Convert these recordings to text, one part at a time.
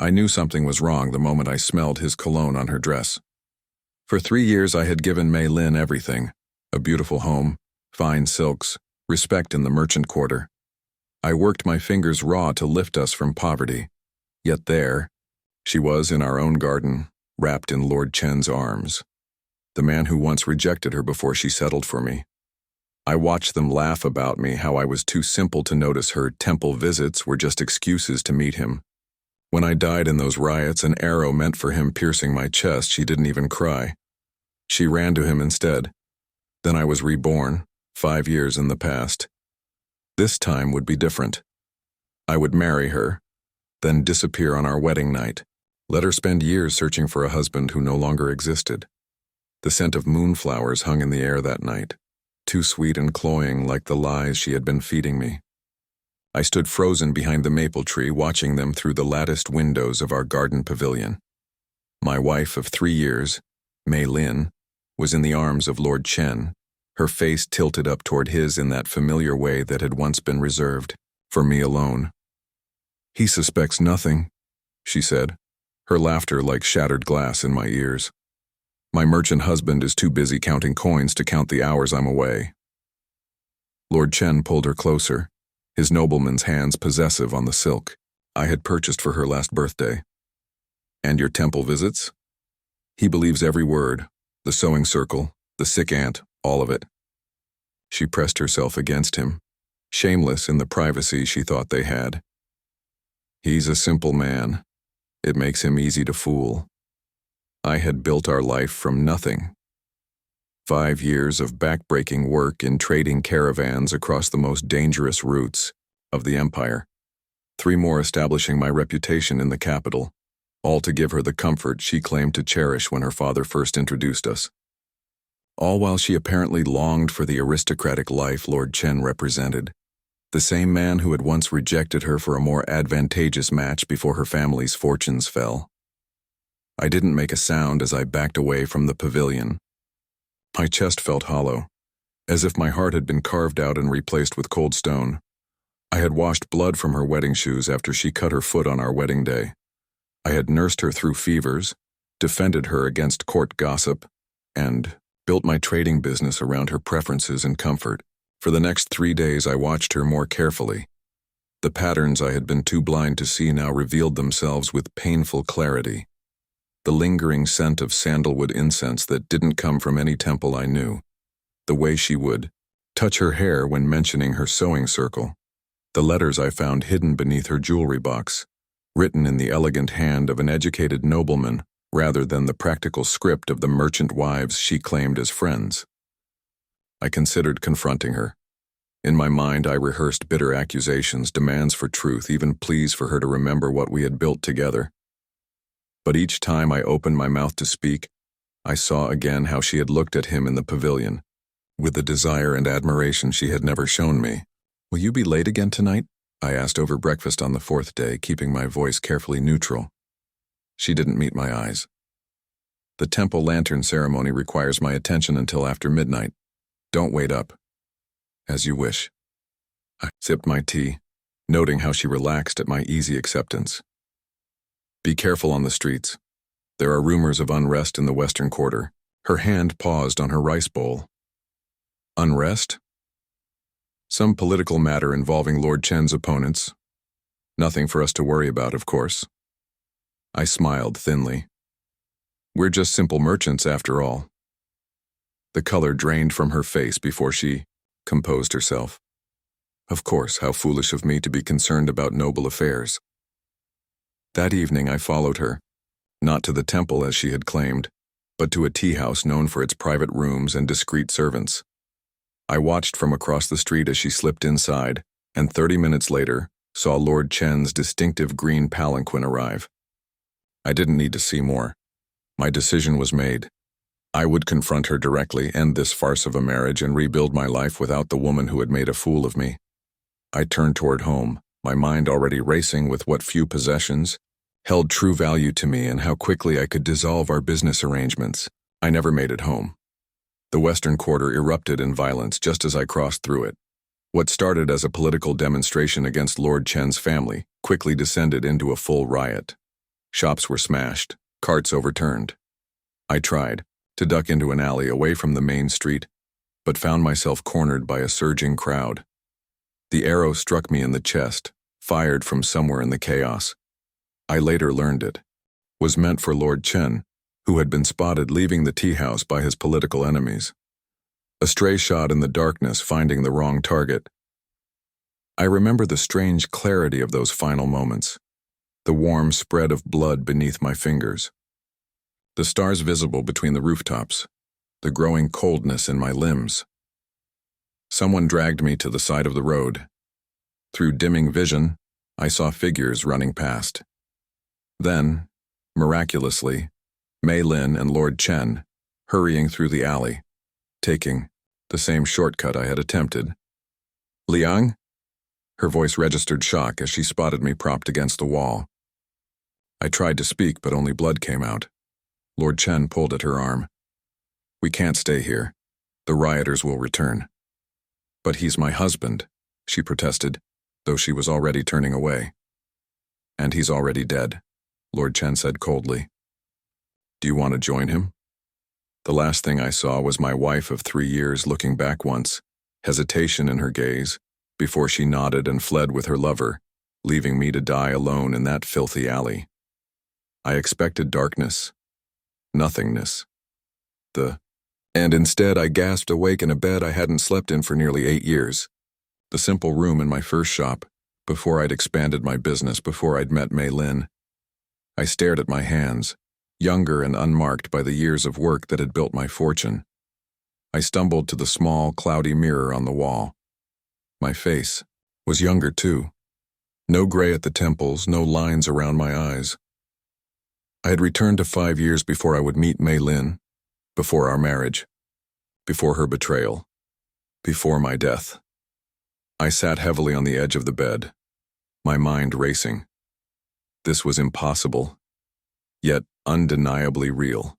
I knew something was wrong the moment I smelled his cologne on her dress. For 3 years I had given Mei Lin everything: a beautiful home, fine silks, respect in the merchant quarter. I worked my fingers raw to lift us from poverty. Yet there, she was in our own garden, wrapped in Lord Chen's arms, the man who once rejected her before she settled for me. I watched them laugh about me, how I was too simple to notice her temple visits were just excuses to meet him. When I died in those riots, an arrow meant for him piercing my chest, she didn't even cry. She ran to him instead. Then I was reborn, 5 years in the past. This time would be different. I would marry her, then disappear on our wedding night. Let her spend years searching for a husband who no longer existed. The scent of moonflowers hung in the air that night, too sweet and cloying like the lies she had been feeding me. I stood frozen behind the maple tree, watching them through the latticed windows of our garden pavilion. My wife of 3 years, Mei Lin, was in the arms of Lord Chen, her face tilted up toward his in that familiar way that had once been reserved for me alone. "He suspects nothing," she said, her laughter like shattered glass in my ears. "My merchant husband is too busy counting coins to count the hours I'm away." Lord Chen pulled her closer, his nobleman's hands possessive on the silk I had purchased for her last birthday. "And your temple visits?" "He believes every word, the sewing circle, the sick aunt, all of it." She pressed herself against him, shameless in the privacy she thought they had. "He's a simple man. It makes him easy to fool. I had built our life from nothing. 5 years of back-breaking work in trading caravans across the most dangerous routes of the empire. 3 more establishing my reputation in the capital, all to give her the comfort she claimed to cherish when her father first introduced us. All while she apparently longed for the aristocratic life Lord Chen represented, the same man who had once rejected her for a more advantageous match before her family's fortunes fell. I didn't make a sound as I backed away from the pavilion. My chest felt hollow, as if my heart had been carved out and replaced with cold stone. I had washed blood from her wedding shoes after she cut her foot on our wedding day. I had nursed her through fevers, defended her against court gossip, and built my trading business around her preferences and comfort. For the next 3 days I watched her more carefully. The patterns I had been too blind to see now revealed themselves with painful clarity. The lingering scent of sandalwood incense that didn't come from any temple I knew. The way she would touch her hair when mentioning her sewing circle. The letters I found hidden beneath her jewelry box, written in the elegant hand of an educated nobleman rather than the practical script of the merchant wives she claimed as friends. I considered confronting her. In my mind I rehearsed bitter accusations, demands for truth, even pleas for her to remember what we had built together. But each time I opened my mouth to speak, I saw again how she had looked at him in the pavilion, with the desire and admiration she had never shown me. "Will you be late again tonight?" I asked over breakfast on the 4th day, keeping my voice carefully neutral. She didn't meet my eyes. "The temple lantern ceremony requires my attention until after midnight. Don't wait up." "As you wish." I sipped my tea, noting how she relaxed at my easy acceptance. "Be careful on the streets. There are rumors of unrest in the western quarter." Her hand paused on her rice bowl. "Unrest?" "Some political matter involving Lord Chen's opponents. Nothing for us to worry about, of course." I smiled thinly. "We're just simple merchants after all." The color drained from her face before she composed herself. Of course, how foolish of me to be concerned about noble affairs. That evening I followed her, not to the temple as she had claimed, but to a tea house known for its private rooms and discreet servants. I watched from across the street as she slipped inside, and 30 minutes later saw Lord Chen's distinctive green palanquin arrive. I didn't need to see more. My decision was made. I would confront her directly, end this farce of a marriage, and rebuild my life without the woman who had made a fool of me. I turned toward home, my mind already racing with what few possessions held true value to me and how quickly I could dissolve our business arrangements. I never made it home. The western quarter erupted in violence just as I crossed through it. What started as a political demonstration against Lord Chen's family quickly descended into a full riot. Shops were smashed, carts overturned. I tried to duck into an alley away from the main street, but found myself cornered by a surging crowd. The arrow struck me in the chest, fired from somewhere in the chaos. I later learned it was meant for Lord Chen, who had been spotted leaving the tea house by his political enemies. A stray shot in the darkness, finding the wrong target. I remember the strange clarity of those final moments, the warm spread of blood beneath my fingers, the stars visible between the rooftops, the growing coldness in my limbs. Someone dragged me to the side of the road. Through dimming vision, I saw figures running past. Then, miraculously, Mei Lin and Lord Chen hurrying through the alley, taking the same shortcut I had attempted. "Liang?" Her voice registered shock as she spotted me propped against the wall. I tried to speak, but only blood came out. Lord Chen pulled at her arm. "We can't stay here. The rioters will return." "But he's my husband," she protested, though she was already turning away. "And he's already dead," Lord Chen said coldly. "Do you want to join him?" The last thing I saw was my wife of 3 years looking back once, hesitation in her gaze, before she nodded and fled with her lover, leaving me to die alone in that filthy alley. I expected darkness, nothingness. And instead I gasped awake in a bed I hadn't slept in for nearly 8 years. The simple room in my first shop, before I'd expanded my business, before I'd met Mei Lin. I stared at my hands, younger and unmarked by the years of work that had built my fortune. I stumbled to the small, cloudy mirror on the wall. My face was younger too. No gray at the temples, no lines around my eyes. I had returned to 5 years before I would meet Mei Lin, before our marriage, before her betrayal, before my death. I sat heavily on the edge of the bed, my mind racing. This was impossible, yet undeniably real.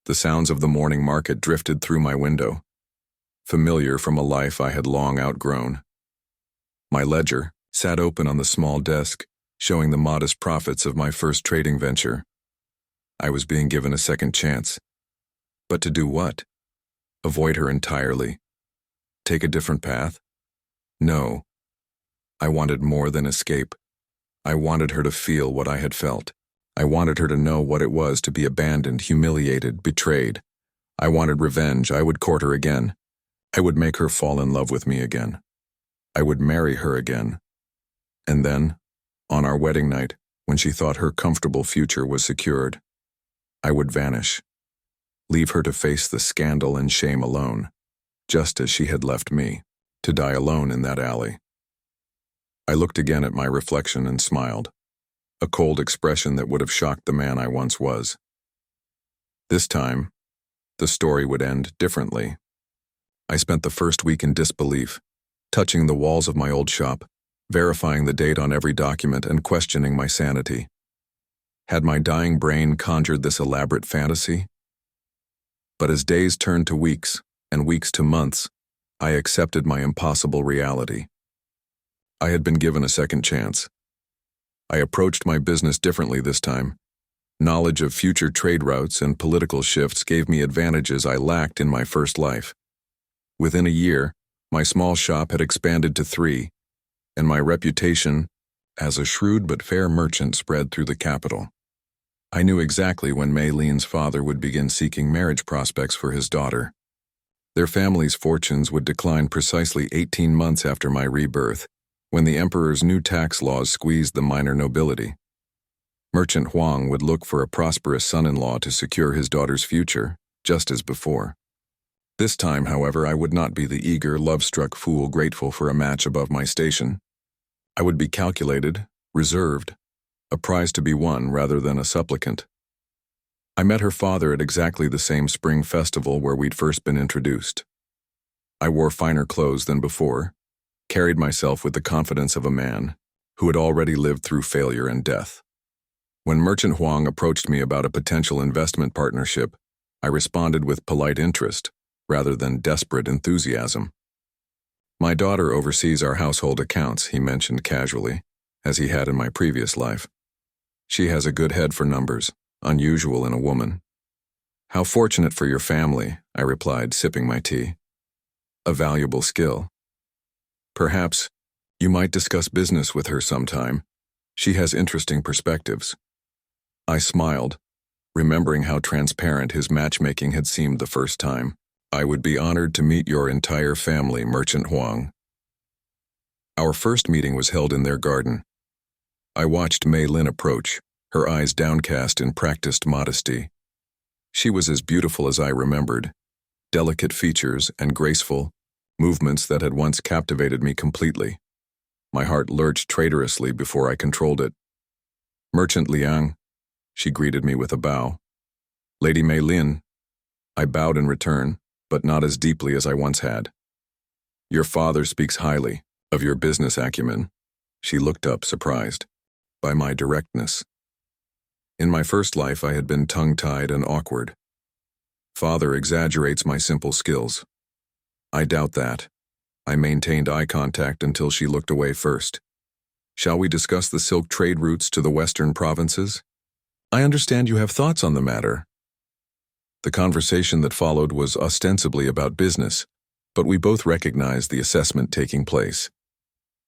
The sounds of the morning market drifted through my window, familiar from a life I had long outgrown. My ledger sat open on the small desk, showing the modest profits of my first trading venture. I was being given a second chance. But to do what? Avoid her entirely? Take a different path? No. I wanted more than escape. I wanted her to feel what I had felt. I wanted her to know what it was to be abandoned, humiliated, betrayed. I wanted revenge. I would court her again. I would make her fall in love with me again. I would marry her again. And then, on our wedding night, when she thought her comfortable future was secured, I would vanish. Leave her to face the scandal and shame alone, just as she had left me, to die alone in that alley. I looked again at my reflection and smiled, a cold expression that would have shocked the man I once was. This time, the story would end differently. I spent the first week in disbelief, touching the walls of my old shop, verifying the date on every document and questioning my sanity. Had my dying brain conjured this elaborate fantasy? But as days turned to weeks, and weeks to months, I accepted my impossible reality. I had been given a second chance. I approached my business differently this time. Knowledge of future trade routes and political shifts gave me advantages I lacked in my first life. Within a year, my small shop had expanded to 3, and my reputation as a shrewd but fair merchant spread through the capital. I knew exactly when Mei Lin's father would begin seeking marriage prospects for his daughter. Their family's fortunes would decline precisely 18 months after my rebirth, when the emperor's new tax laws squeezed the minor nobility. Merchant Huang would look for a prosperous son-in-law to secure his daughter's future, just as before. This time, however, I would not be the eager, love-struck fool grateful for a match above my station. I would be calculated, reserved, a prize to be won rather than a supplicant. I met her father at exactly the same spring festival where we'd first been introduced. I wore finer clothes than before, carried myself with the confidence of a man who had already lived through failure and death. When Merchant Huang approached me about a potential investment partnership, I responded with polite interest rather than desperate enthusiasm. "My daughter oversees our household accounts," he mentioned casually, as he had in my previous life. She has a good head for numbers, unusual in a woman. How fortunate for your family, I replied, sipping my tea. A valuable skill. Perhaps you might discuss business with her sometime. She has interesting perspectives. I smiled, remembering how transparent his matchmaking had seemed the first time. I would be honored to meet your entire family, Merchant Huang. Our first meeting was held in their garden. I watched Mei Lin approach, her eyes downcast in practiced modesty. She was as beautiful as I remembered, delicate features and graceful movements that had once captivated me completely. My heart lurched traitorously before I controlled it. Merchant Liang, she greeted me with a bow. Lady Mei Lin, I bowed in return, but not as deeply as I once had. Your father speaks highly of your business acumen. She looked up, surprised by my directness. In my first life, I had been tongue-tied and awkward. Father exaggerates my simple skills. I doubt that. I maintained eye contact until she looked away first. Shall we discuss the silk trade routes to the western provinces? I understand you have thoughts on the matter. The conversation that followed was ostensibly about business, but we both recognized the assessment taking place.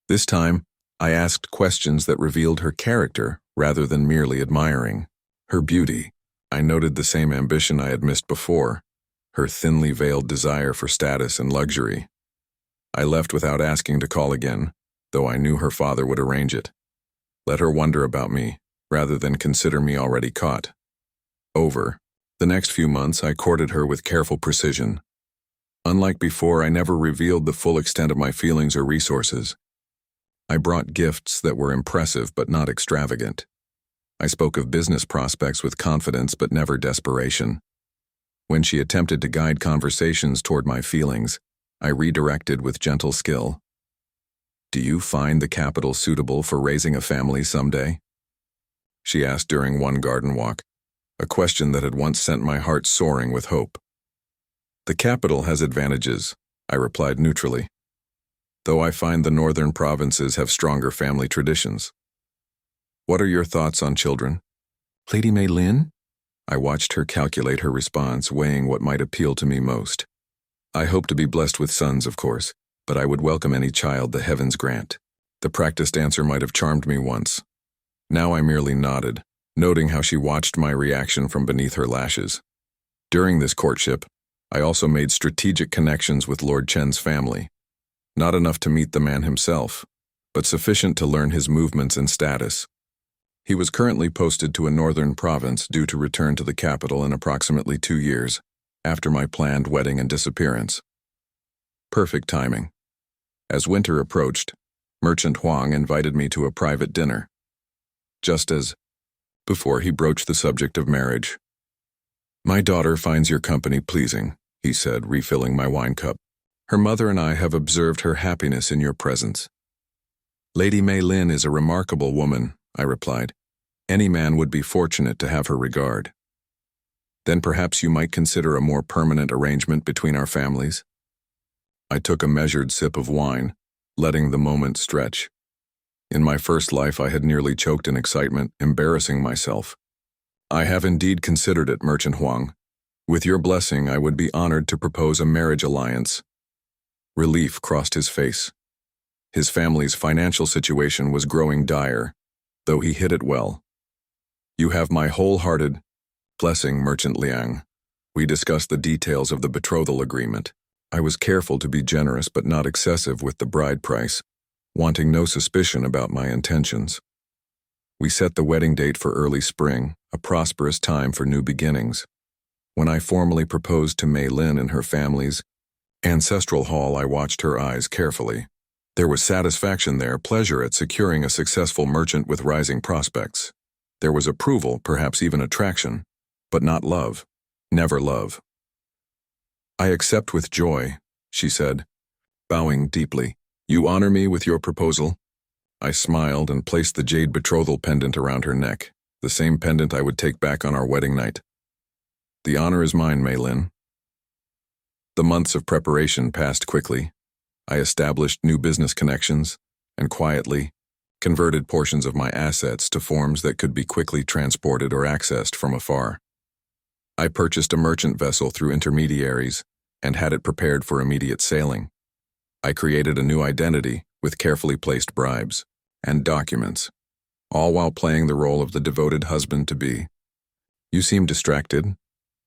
This time, I asked questions that revealed her character rather than merely admiring. Her beauty. I noted the same ambition I had missed before, her thinly veiled desire for status and luxury. I left without asking to call again, though I knew her father would arrange it. Let her wonder about me, rather than consider me already caught. Over the next few months, I courted her with careful precision. Unlike before, I never revealed the full extent of my feelings or resources. I brought gifts that were impressive but not extravagant. I spoke of business prospects with confidence but never desperation. When she attempted to guide conversations toward my feelings, I redirected with gentle skill. Do you find the capital suitable for raising a family someday? She asked during one garden walk, a question that had once sent my heart soaring with hope. The capital has advantages, I replied neutrally, though I find the northern provinces have stronger family traditions. What are your thoughts on children? Lady Mei Lin? I watched her calculate her response, weighing what might appeal to me most. I hope to be blessed with sons, of course, but I would welcome any child the heavens grant. The practiced answer might have charmed me once. Now I merely nodded, noting how she watched my reaction from beneath her lashes. During this courtship, I also made strategic connections with Lord Chen's family. Not enough to meet the man himself, but sufficient to learn his movements and status. He was currently posted to a northern province due to return to the capital in approximately 2 years, after my planned wedding and disappearance. Perfect timing. As winter approached, Merchant Huang invited me to a private dinner. Just as before he broached the subject of marriage. My daughter finds your company pleasing, he said, refilling my wine cup. Her mother and I have observed her happiness in your presence. Lady Mei Lin is a remarkable woman, I replied. Any man would be fortunate to have her regard. Then perhaps you might consider a more permanent arrangement between our families. I took a measured sip of wine, letting the moment stretch. In my first life, I had nearly choked in excitement, embarrassing myself. I have indeed considered it, Merchant Huang. With your blessing, I would be honored to propose a marriage alliance. Relief crossed his face. His family's financial situation was growing dire, though he hid it well. You have my wholehearted blessing, Merchant Liang. We discussed the details of the betrothal agreement. I was careful to be generous but not excessive with the bride price, wanting no suspicion about my intentions. We set the wedding date for early spring, a prosperous time for new beginnings. When I formally proposed to Mei Lin in her family's ancestral hall, I watched her eyes carefully. There was satisfaction there, pleasure at securing a successful merchant with rising prospects. There was approval, perhaps even attraction, but not love. Never love. I accept with joy, she said, bowing deeply. You honor me with your proposal? I smiled and placed the jade betrothal pendant around her neck, the same pendant I would take back on our wedding night. The honor is mine, Mei Lin. The months of preparation passed quickly. I established new business connections, and quietly, converted portions of my assets to forms that could be quickly transported or accessed from afar. I purchased a merchant vessel through intermediaries and had it prepared for immediate sailing. I created a new identity with carefully placed bribes and documents, all while playing the role of the devoted husband-to-be. "You seem distracted,"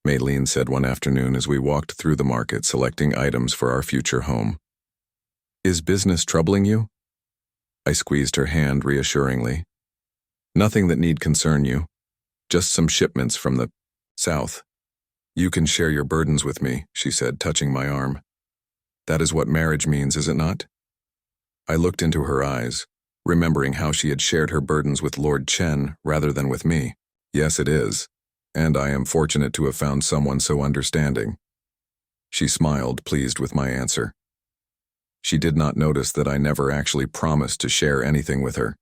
Maylene said one afternoon as we walked through the market selecting items for our future home. "Is business troubling you?" I squeezed her hand reassuringly. "Nothing that need concern you, just some shipments from the south." "You can share your burdens with me," she said, touching my arm. "That is what marriage means, is it not?" I looked into her eyes, remembering how she had shared her burdens with Lord Chen rather than with me. "Yes, it is, and I am fortunate to have found someone so understanding." She smiled, pleased with my answer. She did not notice that I never actually promised to share anything with her.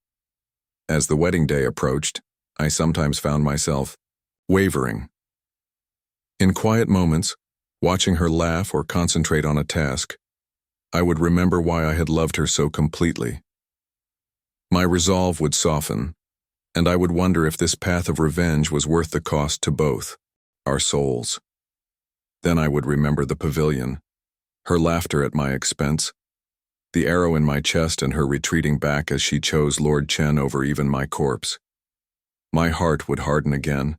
As the wedding day approached, I sometimes found myself wavering. In quiet moments, watching her laugh or concentrate on a task, I would remember why I had loved her so completely. My resolve would soften, and I would wonder if this path of revenge was worth the cost to both our souls. Then I would remember the pavilion, her laughter at my expense, the arrow in my chest and her retreating back as she chose Lord Chen over even my corpse. My heart would harden again,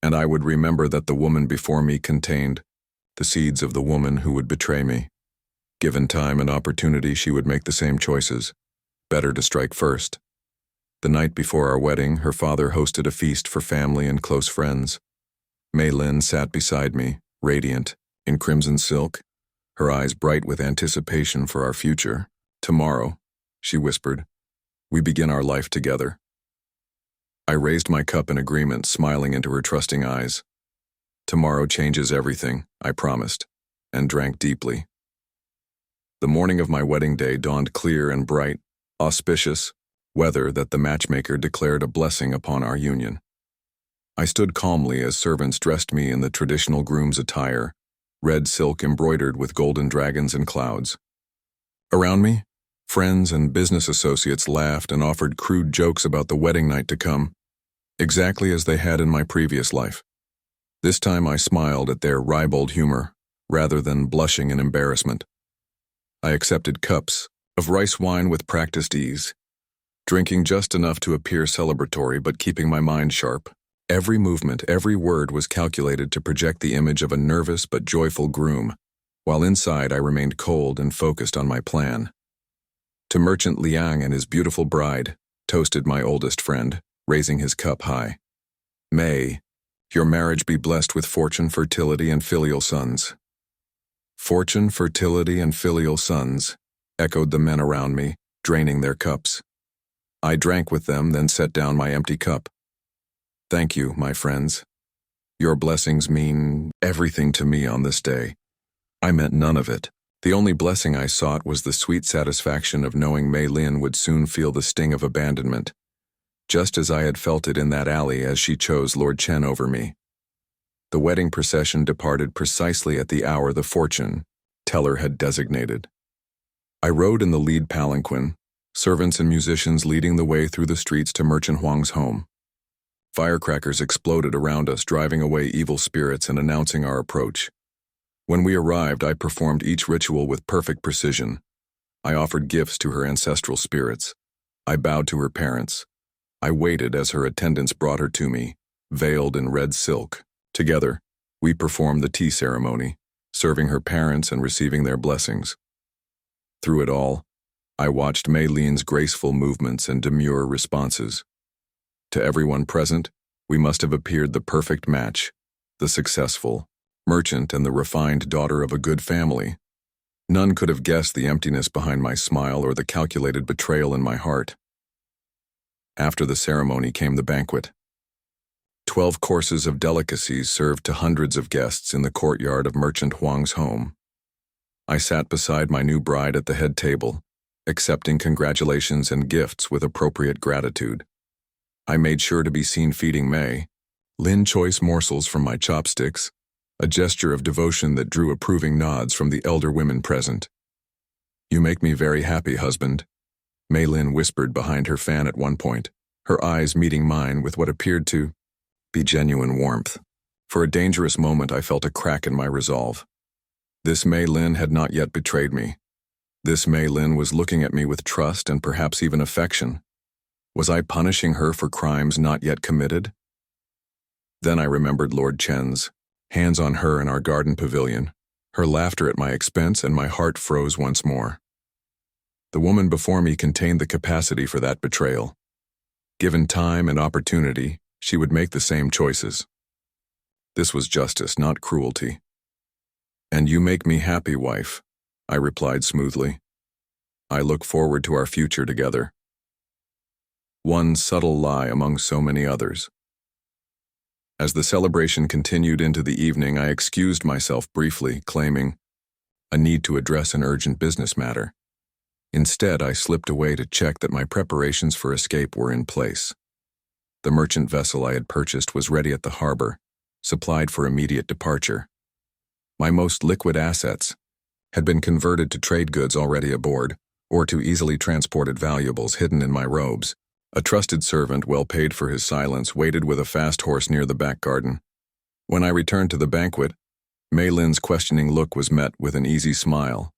and I would remember that the woman before me contained the seeds of the woman who would betray me. Given time and opportunity, she would make the same choices. Better to strike first. The night before our wedding, her father hosted a feast for family and close friends. Maylin sat beside me, radiant, in crimson silk, her eyes bright with anticipation for our future. "Tomorrow," she whispered, "we begin our life together." I raised my cup in agreement, smiling into her trusting eyes. "Tomorrow changes everything," I promised, and drank deeply. The morning of my wedding day dawned clear and bright, auspicious weather that the matchmaker declared a blessing upon our union. I stood calmly as servants dressed me in the traditional groom's attire, red silk embroidered with golden dragons and clouds. Around me, friends and business associates laughed and offered crude jokes about the wedding night to come, exactly as they had in my previous life. This time I smiled at their ribald humor, rather than blushing in embarrassment. I accepted cups of rice wine with practiced ease, drinking just enough to appear celebratory but keeping my mind sharp. Every movement, every word was calculated to project the image of a nervous but joyful groom, while inside I remained cold and focused on my plan. "To Merchant Liang and his beautiful bride," toasted my oldest friend, raising his cup high. "May your marriage be blessed with fortune, fertility, and filial sons." "Fortune, fertility, and filial sons," echoed the men around me, draining their cups. I drank with them, then set down my empty cup. "Thank you, my friends. Your blessings mean everything to me on this day." I meant none of it. The only blessing I sought was the sweet satisfaction of knowing Mei Lin would soon feel the sting of abandonment, just as I had felt it in that alley as she chose Lord Chen over me. The wedding procession departed precisely at the hour the fortune teller had designated. I rode in the lead palanquin, servants and musicians leading the way through the streets to Merchant Huang's home. Firecrackers exploded around us, driving away evil spirits and announcing our approach. When we arrived, I performed each ritual with perfect precision. I offered gifts to her ancestral spirits. I bowed to her parents. I waited as her attendants brought her to me, veiled in red silk. Together, we performed the tea ceremony, serving her parents and receiving their blessings. Through it all, I watched Mei Lin's graceful movements and demure responses. To everyone present, we must have appeared the perfect match, the successful merchant and the refined daughter of a good family. None could have guessed the emptiness behind my smile or the calculated betrayal in my heart. After the ceremony came the banquet. 12 courses of delicacies served to hundreds of guests in the courtyard of Merchant Huang's home. I sat beside my new bride at the head table, accepting congratulations and gifts with appropriate gratitude. I made sure to be seen feeding Mei Lin choice morsels from my chopsticks, a gesture of devotion that drew approving nods from the elder women present. "You make me very happy, husband," Mei Lin whispered behind her fan at one point, her eyes meeting mine with what appeared to be genuine warmth. For a dangerous moment, I felt a crack in my resolve. This Mei Lin had not yet betrayed me. This Mei Lin was looking at me with trust and perhaps even affection. Was I punishing her for crimes not yet committed? Then I remembered Lord Chen's hands on her in our garden pavilion, her laughter at my expense, and my heart froze once more. The woman before me contained the capacity for that betrayal. Given time and opportunity, she would make the same choices. This was justice, not cruelty. "And you make me happy, wife," I replied smoothly. "I look forward to our future together." One subtle lie among so many others. As the celebration continued into the evening, I excused myself briefly, claiming a need to address an urgent business matter. Instead, I slipped away to check that my preparations for escape were in place. The merchant vessel I had purchased was ready at the harbor, supplied for immediate departure. My most liquid assets had been converted to trade goods already aboard, or to easily transported valuables hidden in my robes. A trusted servant, well paid for his silence, waited with a fast horse near the back garden. When I returned to the banquet, Mei Lin's questioning look was met with an easy smile.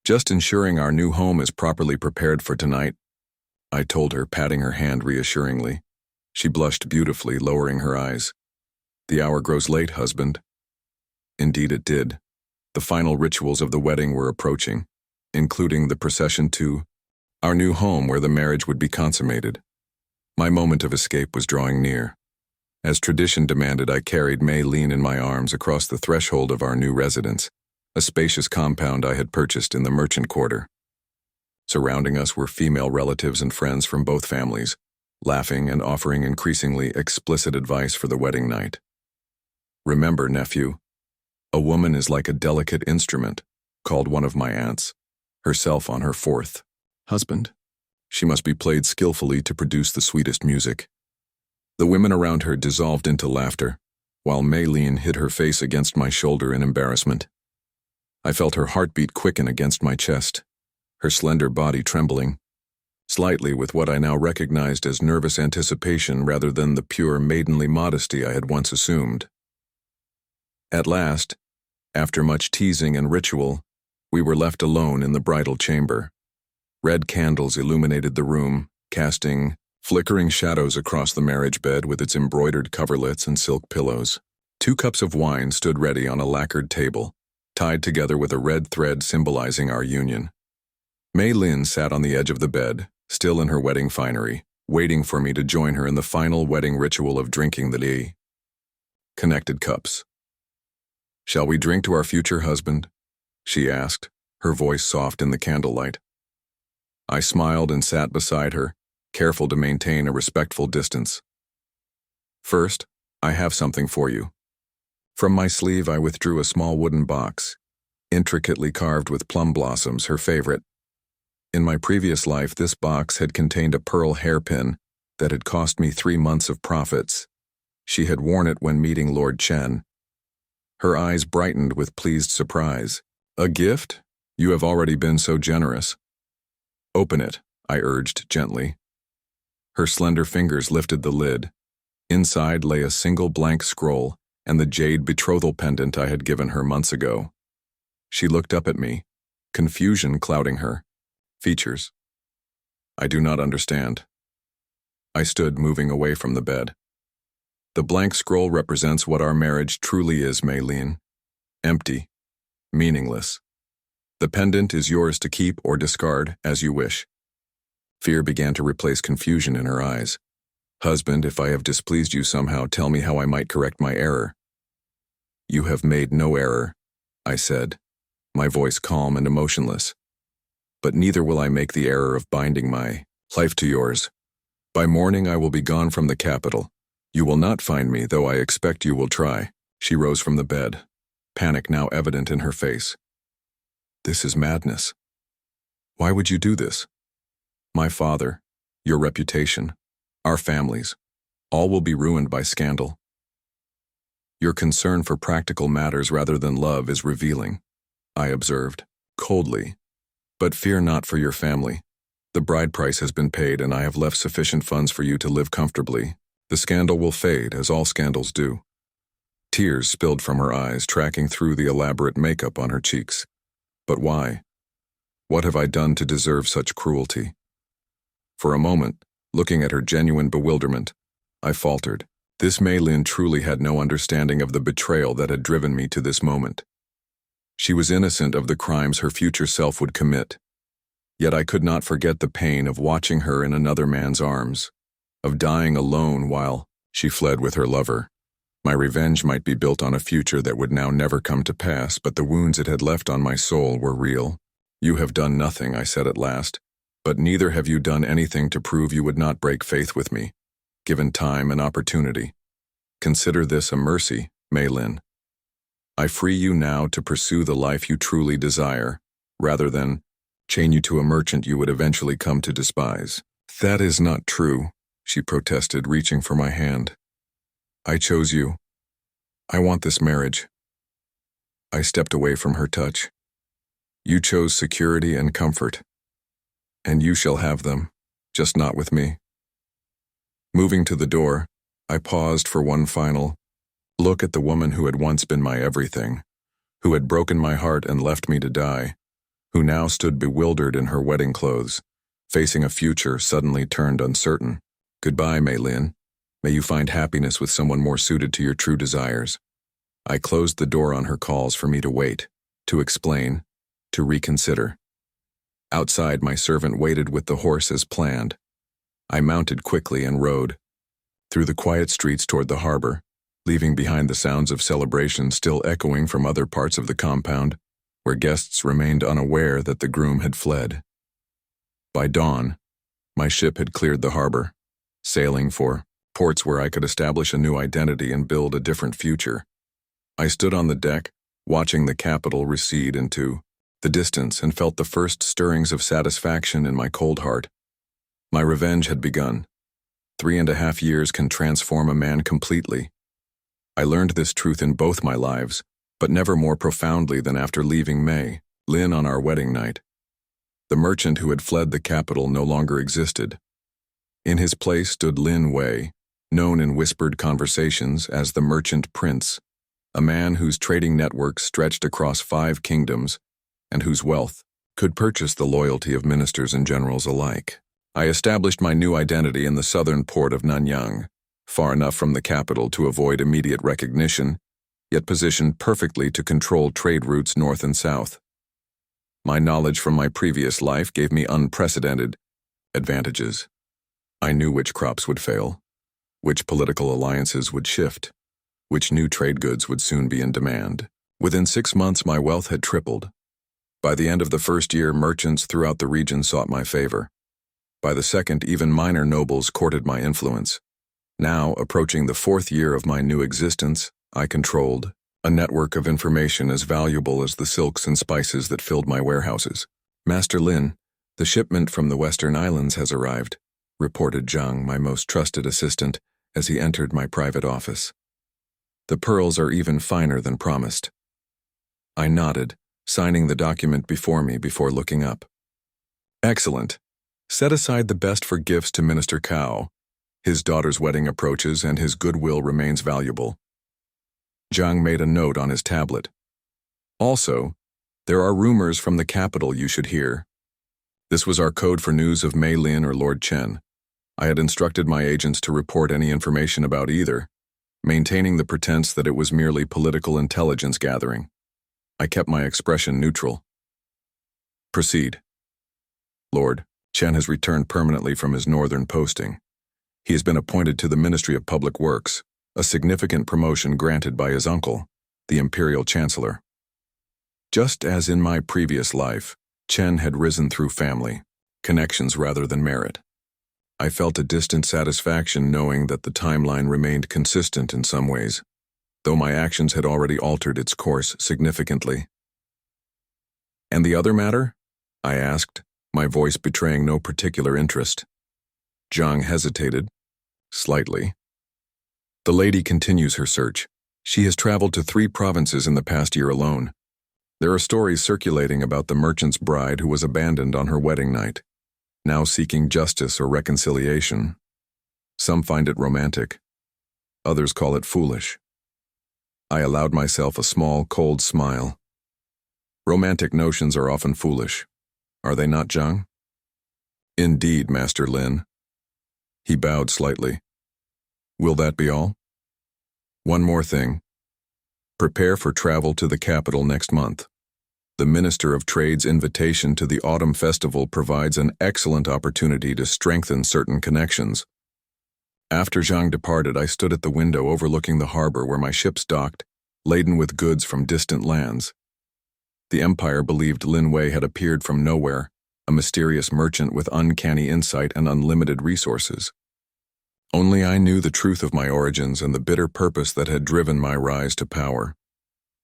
"Just ensuring our new home is properly prepared for tonight," I told her, patting her hand reassuringly. She blushed beautifully, lowering her eyes. "The hour grows late, husband." Indeed it did. The final rituals of the wedding were approaching, including the procession to our new home where the marriage would be consummated. My moment of escape was drawing near. As tradition demanded, I carried Mei Lin in my arms across the threshold of our new residence, a spacious compound I had purchased in the merchant quarter. Surrounding us were female relatives and friends from both families, laughing and offering increasingly explicit advice for the wedding night. "Remember, nephew, a woman is like a delicate instrument," called one of my aunts, herself on her fourth husband. "She must be played skillfully to produce the sweetest music." The women around her dissolved into laughter, while Mei Lin hid her face against my shoulder in embarrassment. I felt her heartbeat quicken against my chest, her slender body trembling, slightly with what I now recognized as nervous anticipation rather than the pure maidenly modesty I had once assumed. At last, after much teasing and ritual, we were left alone in the bridal chamber. Red candles illuminated the room, casting flickering shadows across the marriage bed with its embroidered coverlets and silk pillows. 2 cups of wine stood ready on a lacquered table, tied together with a red thread symbolizing our union. Mei Lin sat on the edge of the bed, still in her wedding finery, waiting for me to join her in the final wedding ritual of drinking the li. Connected cups. "Shall we drink to our future husband?" she asked, her voice soft in the candlelight. I smiled and sat beside her, careful to maintain a respectful distance. "First, I have something for you." From my sleeve I withdrew a small wooden box, intricately carved with plum blossoms, her favorite. In my previous life, this box had contained a pearl hairpin that had cost me 3 months of profits. She had worn it when meeting Lord Chen. Her eyes brightened with pleased surprise. "A gift? You have already been so generous." "Open it," I urged gently. Her slender fingers lifted the lid. Inside lay a single blank scroll and the jade betrothal pendant I had given her months ago. She looked up at me, confusion clouding her features. "I do not understand." I stood, moving away from the bed. "The blank scroll represents what our marriage truly is, Mei Lin. Empty, meaningless. The pendant is yours to keep or discard as you wish." Fear began to replace confusion in her eyes. "Husband, if I have displeased you somehow, tell me how I might correct my error." "You have made no error," I said, my voice calm and emotionless. "But neither will I make the error of binding my life to yours. By morning I will be gone from the capital. You will not find me, though I expect you will try." She rose from the bed, panic now evident in her face. "This is madness. Why would you do this? My father, your reputation, our families, all will be ruined by scandal. Your concern for practical matters rather than love is revealing," I observed, coldly. "But fear not for your family. The bride price has been paid and I have left sufficient funds for you to live comfortably. The scandal will fade, as all scandals do. Tears spilled from her eyes, tracking through the elaborate makeup on her cheeks. But why? What have I done to deserve such cruelty? For a moment, looking at her genuine bewilderment, I faltered. This Mei Lin truly had no understanding of the betrayal that had driven me to this moment. She was innocent of the crimes her future self would commit. Yet I could not forget the pain of watching her in another man's arms, of dying alone while she fled with her lover. My revenge might be built on a future that would now never come to pass, but the wounds it had left on my soul were real. You have done nothing, I said at last, but neither have you done anything to prove you would not break faith with me, given time and opportunity. Consider this a mercy, Mei Lin. I free you now to pursue the life you truly desire, rather than chain you to a merchant you would eventually come to despise. That is not true, she protested, reaching for my hand. I chose you. I want this marriage. I stepped away from her touch. You chose security and comfort, and you shall have them, just not with me. Moving to the door, I paused for one final look at the woman who had once been my everything, who had broken my heart and left me to die, who now stood bewildered in her wedding clothes, facing a future suddenly turned uncertain. Goodbye, Mei Lin. May you find happiness with someone more suited to your true desires. I closed the door on her calls for me to wait, to explain, to reconsider. Outside, my servant waited with the horse as planned. I mounted quickly and rode through the quiet streets toward the harbor, leaving behind the sounds of celebration still echoing from other parts of the compound, where guests remained unaware that the groom had fled. By dawn, my ship had cleared the harbor, sailing for ports where I could establish a new identity and build a different future. I stood on the deck, watching the capital recede into the distance, and felt the first stirrings of satisfaction in my cold heart. My revenge had begun. 3.5 years can transform a man completely. I learned this truth in both my lives, but never more profoundly than after leaving Mei Lin on our wedding night. The merchant who had fled the capital no longer existed. In his place stood Lin Wei, known in whispered conversations as the Merchant Prince, a man whose trading network stretched across 5 kingdoms and whose wealth could purchase the loyalty of ministers and generals alike. I established my new identity in the southern port of Nanyang, far enough from the capital to avoid immediate recognition, yet positioned perfectly to control trade routes north and south. My knowledge from my previous life gave me unprecedented advantages. I knew which crops would fail, which political alliances would shift, which new trade goods would soon be in demand. Within 6 months, my wealth had tripled. By the end of the first year, merchants throughout the region sought my favor. By the second, even minor nobles courted my influence. Now, approaching the 4th year of my new existence, I controlled a network of information as valuable as the silks and spices that filled my warehouses. Master Lin, the shipment from the Western Islands has arrived, reported Zhang, my most trusted assistant, as he entered my private office. The pearls are even finer than promised. I nodded, signing the document before me before looking up. Excellent. Set aside the best for gifts to Minister Cao. His daughter's wedding approaches and his goodwill remains valuable. Zhang made a note on his tablet. Also, there are rumors from the capital you should hear. This was our code for news of Mei Lin or Lord Chen. I had instructed my agents to report any information about either, maintaining the pretense that it was merely political intelligence gathering. I kept my expression neutral. Proceed. Lord Chen has returned permanently from his northern posting. He has been appointed to the Ministry of Public Works, a significant promotion granted by his uncle, the Imperial Chancellor. Just as in my previous life, Chen had risen through family, connections rather than merit. I felt a distant satisfaction knowing that the timeline remained consistent in some ways, though my actions had already altered its course significantly. And the other matter? I asked, my voice betraying no particular interest. Zhang hesitated, slightly. The lady continues her search. She has traveled to 3 provinces in the past year alone. There are stories circulating about the merchant's bride who was abandoned on her wedding night. now seeking justice or reconciliation. Some find it romantic. Others call it foolish. I allowed myself a small, cold smile. Romantic notions are often foolish. Are they not, Zhang? Indeed, Master Lin. He bowed slightly. Will that be all? One more thing. Prepare for travel to the capital next month. The Minister of Trade's invitation to the Autumn Festival provides an excellent opportunity to strengthen certain connections. After Zhang departed, I stood at the window overlooking the harbor where my ships docked, laden with goods from distant lands. The Empire believed Lin Wei had appeared from nowhere, a mysterious merchant with uncanny insight and unlimited resources. Only I knew the truth of my origins and the bitter purpose that had driven my rise to power.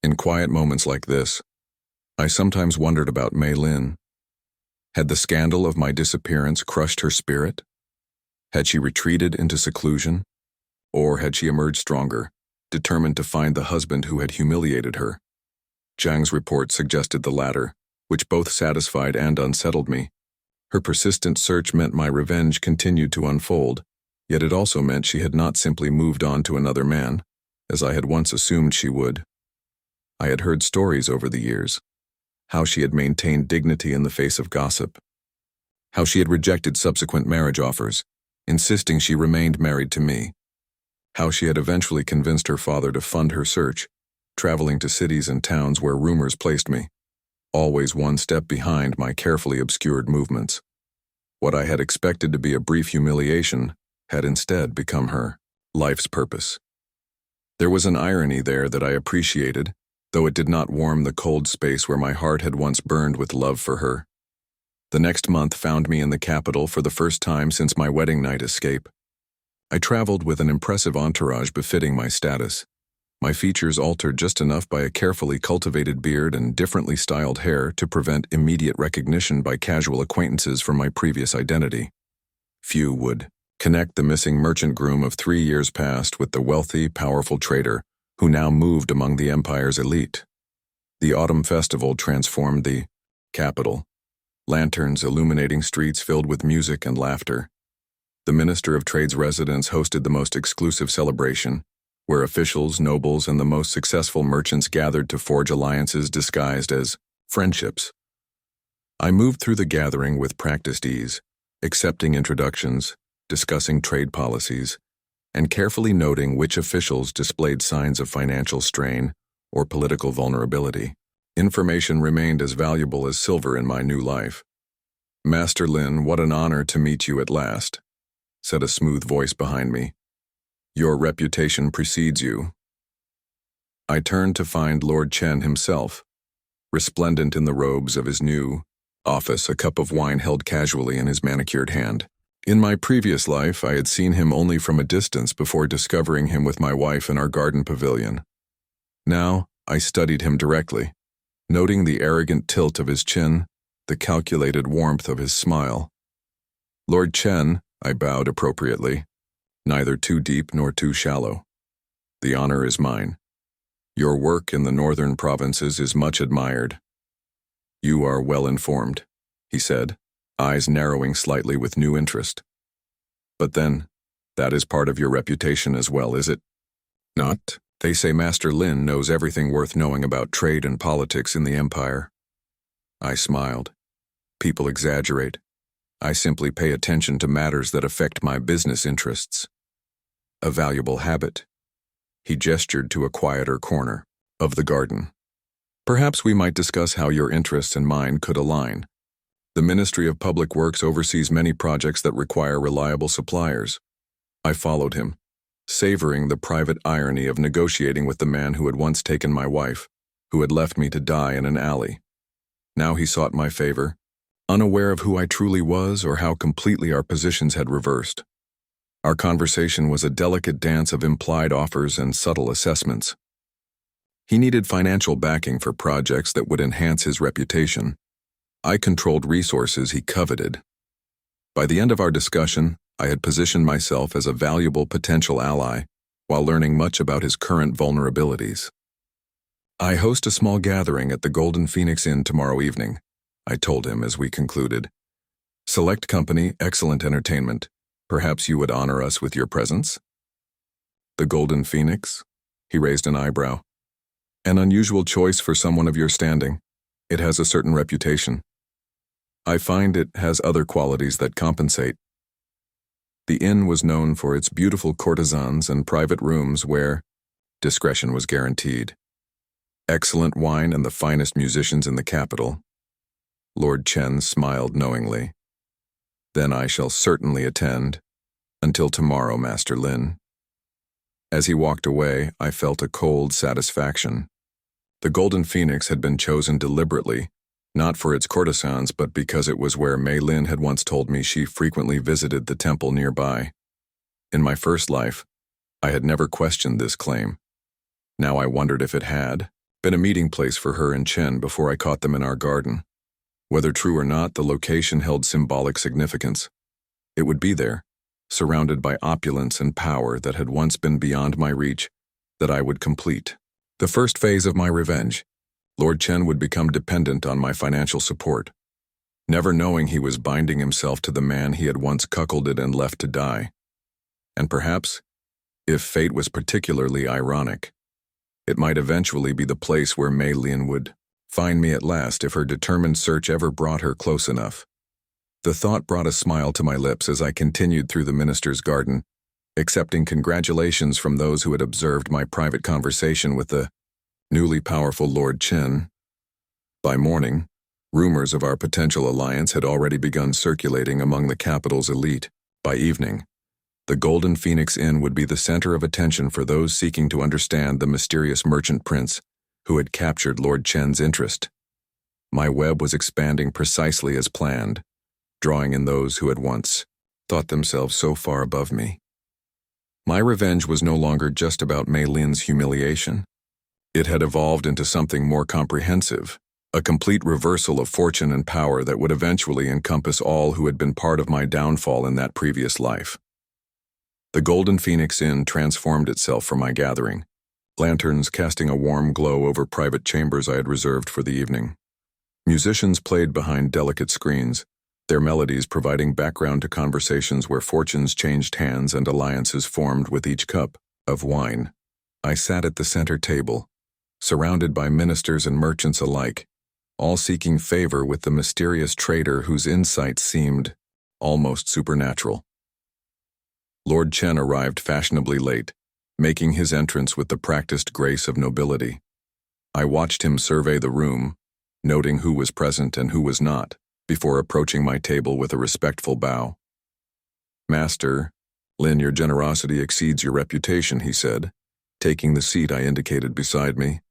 In quiet moments like this, I sometimes wondered about Mei Lin. Had the scandal of my disappearance crushed her spirit? Had she retreated into seclusion? Or had she emerged stronger, determined to find the husband who had humiliated her? Zhang's report suggested the latter, which both satisfied and unsettled me. Her persistent search meant my revenge continued to unfold, yet it also meant she had not simply moved on to another man, as I had once assumed she would. I had heard stories over the years, how she had maintained dignity in the face of gossip, how she had rejected subsequent marriage offers, insisting she remained married to me, how she had eventually convinced her father to fund her search, traveling to cities and towns where rumors placed me, always one step behind my carefully obscured movements. What I had expected to be a brief humiliation had instead become her life's purpose. There was an irony there that I appreciated, though it did not warm the cold space where my heart had once burned with love for her. The next month found me in the capital for the first time since my wedding night escape. I traveled with an impressive entourage befitting my status, my features altered just enough by a carefully cultivated beard and differently styled hair to prevent immediate recognition by casual acquaintances from my previous identity. Few would connect the missing merchant groom of 3 years past with the wealthy, powerful trader who now moved among the Empire's elite. The Autumn Festival transformed the capital, lanterns illuminating streets filled with music and laughter. The Minister of Trade's residence hosted the most exclusive celebration, where officials, nobles, and the most successful merchants gathered to forge alliances disguised as friendships. I moved through the gathering with practiced ease, accepting introductions, discussing trade policies, and carefully noting which officials displayed signs of financial strain or political vulnerability. Information remained as valuable as silver in my new life. "Master Lin, what an honor to meet you at last," said a smooth voice behind me. "Your reputation precedes you." I turned to find Lord Chen himself, resplendent in the robes of his new office, a cup of wine held casually in his manicured hand. In my previous life, I had seen him only from a distance before discovering him with my wife in our garden pavilion. Now, I studied him directly, noting the arrogant tilt of his chin, the calculated warmth of his smile. "Lord Chen," I bowed appropriately, neither too deep nor too shallow. "The honor is mine. Your work in the northern provinces is much admired." "You are well informed," he said, eyes narrowing slightly with new interest. "But then, that is part of your reputation as well, is it?" "Not. They say Master Lin knows everything worth knowing about trade and politics in the Empire." I smiled. "People exaggerate. I simply pay attention to matters that affect my business interests." "A valuable habit." He gestured to a quieter corner of the garden. "Perhaps we might discuss how your interests and mine could align. The Ministry of Public Works oversees many projects that require reliable suppliers." I followed him, savoring the private irony of negotiating with the man who had once taken my wife, who had left me to die in an alley. Now he sought my favor, unaware of who I truly was or how completely our positions had reversed. Our conversation was a delicate dance of implied offers and subtle assessments. He needed financial backing for projects that would enhance his reputation. I controlled resources he coveted. By the end of our discussion, I had positioned myself as a valuable potential ally, while learning much about his current vulnerabilities. "I host a small gathering at the Golden Phoenix Inn tomorrow evening," I told him as we concluded. Select company, excellent entertainment. Perhaps you would honor us with your presence? The Golden Phoenix? He raised an eyebrow. An unusual choice for someone of your standing. It has a certain reputation. I find it has other qualities that compensate. The inn was known for its beautiful courtesans and private rooms where discretion was guaranteed. Excellent wine and the finest musicians in the capital. Lord Chen smiled knowingly. Then I shall certainly attend. Until tomorrow, Master Lin. As he walked away, I felt a cold satisfaction. The Golden Phoenix had been chosen deliberately, not for its courtesans, but because it was where Mei Lin had once told me she frequently visited the temple nearby. In my first life, I had never questioned this claim. Now I wondered if it had been a meeting place for her and Chen before I caught them in our garden. Whether true or not, the location held symbolic significance. It would be there, surrounded by opulence and power that had once been beyond my reach, that I would complete. The first phase of my revenge, Lord Chen would become dependent on my financial support, never knowing he was binding himself to the man he had once cuckolded and left to die. And perhaps, if fate was particularly ironic, it might eventually be the place where Mei Lin would find me at last if her determined search ever brought her close enough. The thought brought a smile to my lips as I continued through the minister's garden, accepting congratulations from those who had observed my private conversation with the newly powerful Lord Chen. By morning, rumors of our potential alliance had already begun circulating among the capital's elite. By evening, the Golden Phoenix Inn would be the center of attention for those seeking to understand the mysterious merchant prince who had captured Lord Chen's interest. My web was expanding precisely as planned, drawing in those who had once thought themselves so far above me. My revenge was no longer just about Mei Lin's humiliation. It had evolved into something more comprehensive, a complete reversal of fortune and power that would eventually encompass all who had been part of my downfall in that previous life. The Golden Phoenix Inn transformed itself for my gathering, lanterns casting a warm glow over private chambers I had reserved for the evening. Musicians played behind delicate screens, their melodies providing background to conversations where fortunes changed hands and alliances formed with each cup of wine. I sat at the center table, surrounded by ministers and merchants alike, all seeking favor with the mysterious trader whose insights seemed almost supernatural. Lord Chen arrived fashionably late, making his entrance with the practiced grace of nobility. I watched him survey the room, noting who was present and who was not, before approaching my table with a respectful bow. "Master Lin, your generosity exceeds your reputation," he said, taking the seat I indicated beside me.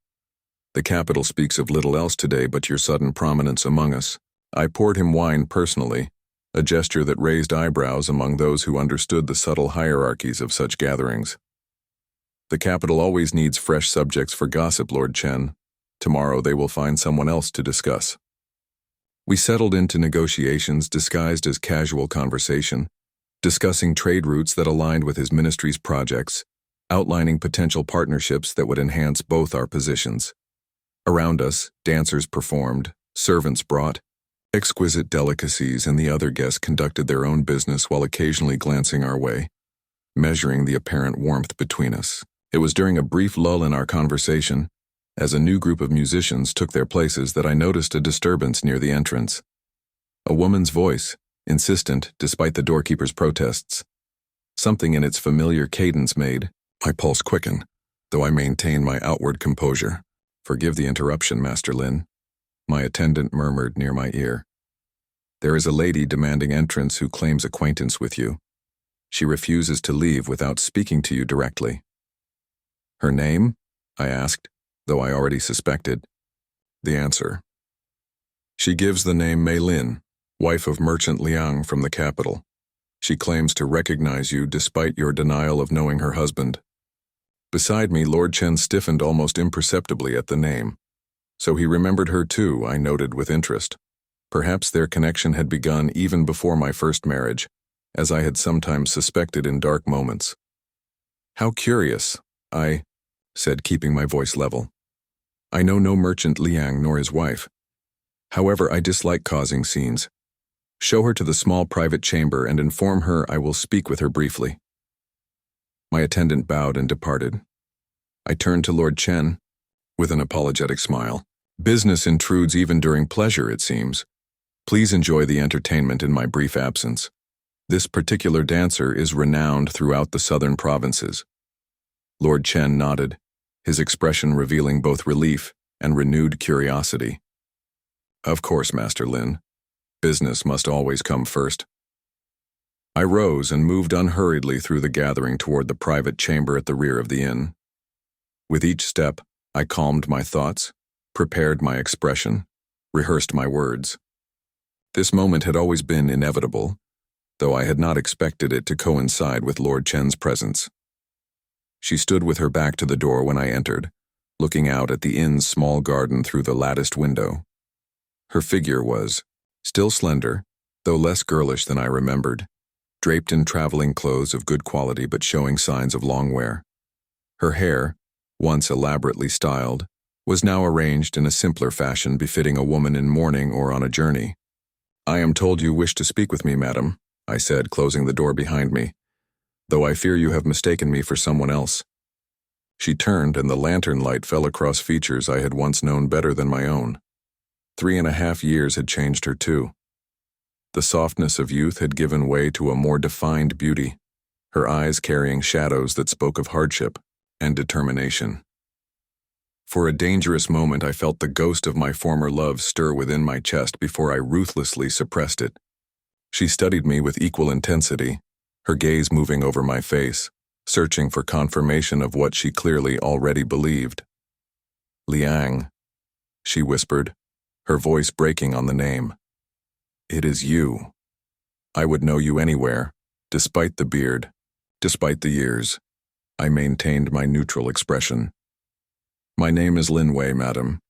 "The capital speaks of little else today but your sudden prominence among us." I poured him wine personally, a gesture that raised eyebrows among those who understood the subtle hierarchies of such gatherings. "The capital always needs fresh subjects for gossip, Lord Chen. Tomorrow they will find someone else to discuss." We settled into negotiations disguised as casual conversation, discussing trade routes that aligned with his ministry's projects, outlining potential partnerships that would enhance both our positions. Around us, dancers performed, servants brought exquisite delicacies, and the other guests conducted their own business while occasionally glancing our way, measuring the apparent warmth between us. It was during a brief lull in our conversation, as a new group of musicians took their places, that I noticed a disturbance near the entrance. A woman's voice, insistent despite the doorkeeper's protests. Something in its familiar cadence made my pulse quicken, though I maintained my outward composure. "Forgive the interruption, Master Lin," my attendant murmured near my ear. "There is a lady demanding entrance who claims acquaintance with you. She refuses to leave without speaking to you directly." "Her name?" I asked, though I already suspected the answer. "She gives the name Mei Lin, wife of merchant Liang from the capital. She claims to recognize you despite your denial of knowing her husband." Beside me, Lord Chen stiffened almost imperceptibly at the name. So he remembered her too, I noted with interest. Perhaps their connection had begun even before my first marriage, as I had sometimes suspected in dark moments. "How curious," I said, keeping my voice level. "I know no merchant Liang nor his wife. However, I dislike causing scenes. Show her to the small private chamber and inform her I will speak with her briefly." My attendant bowed and departed. I turned to Lord Chen with an apologetic smile. "Business intrudes even during pleasure, it seems. Please enjoy the entertainment in my brief absence. This particular dancer is renowned throughout the southern provinces." Lord Chen nodded, his expression revealing both relief and renewed curiosity. "Of course, Master Lin. Business must always come first." I rose and moved unhurriedly through the gathering toward the private chamber at the rear of the inn. With each step, I calmed my thoughts, prepared my expression, rehearsed my words. This moment had always been inevitable, though I had not expected it to coincide with Lord Chen's presence. She stood with her back to the door when I entered, looking out at the inn's small garden through the latticed window. Her figure was still slender, though less girlish than I remembered, draped in traveling clothes of good quality but showing signs of long wear. Her hair, once elaborately styled, was now arranged in a simpler fashion befitting a woman in mourning or on a journey. "I am told you wish to speak with me, madam," I said, closing the door behind me, "though I fear you have mistaken me for someone else." She turned, and the lantern light fell across features I had once known better than my own. 3.5 years had changed her too. The softness of youth had given way to a more defined beauty, her eyes carrying shadows that spoke of hardship and determination. For a dangerous moment I felt the ghost of my former love stir within my chest before I ruthlessly suppressed it. She studied me with equal intensity, her gaze moving over my face, searching for confirmation of what she clearly already believed. "Liang," she whispered, her voice breaking on the name. "It is you. I would know you anywhere, despite the beard, despite the years." I maintained my neutral expression. "My name is Lin Wei, madam.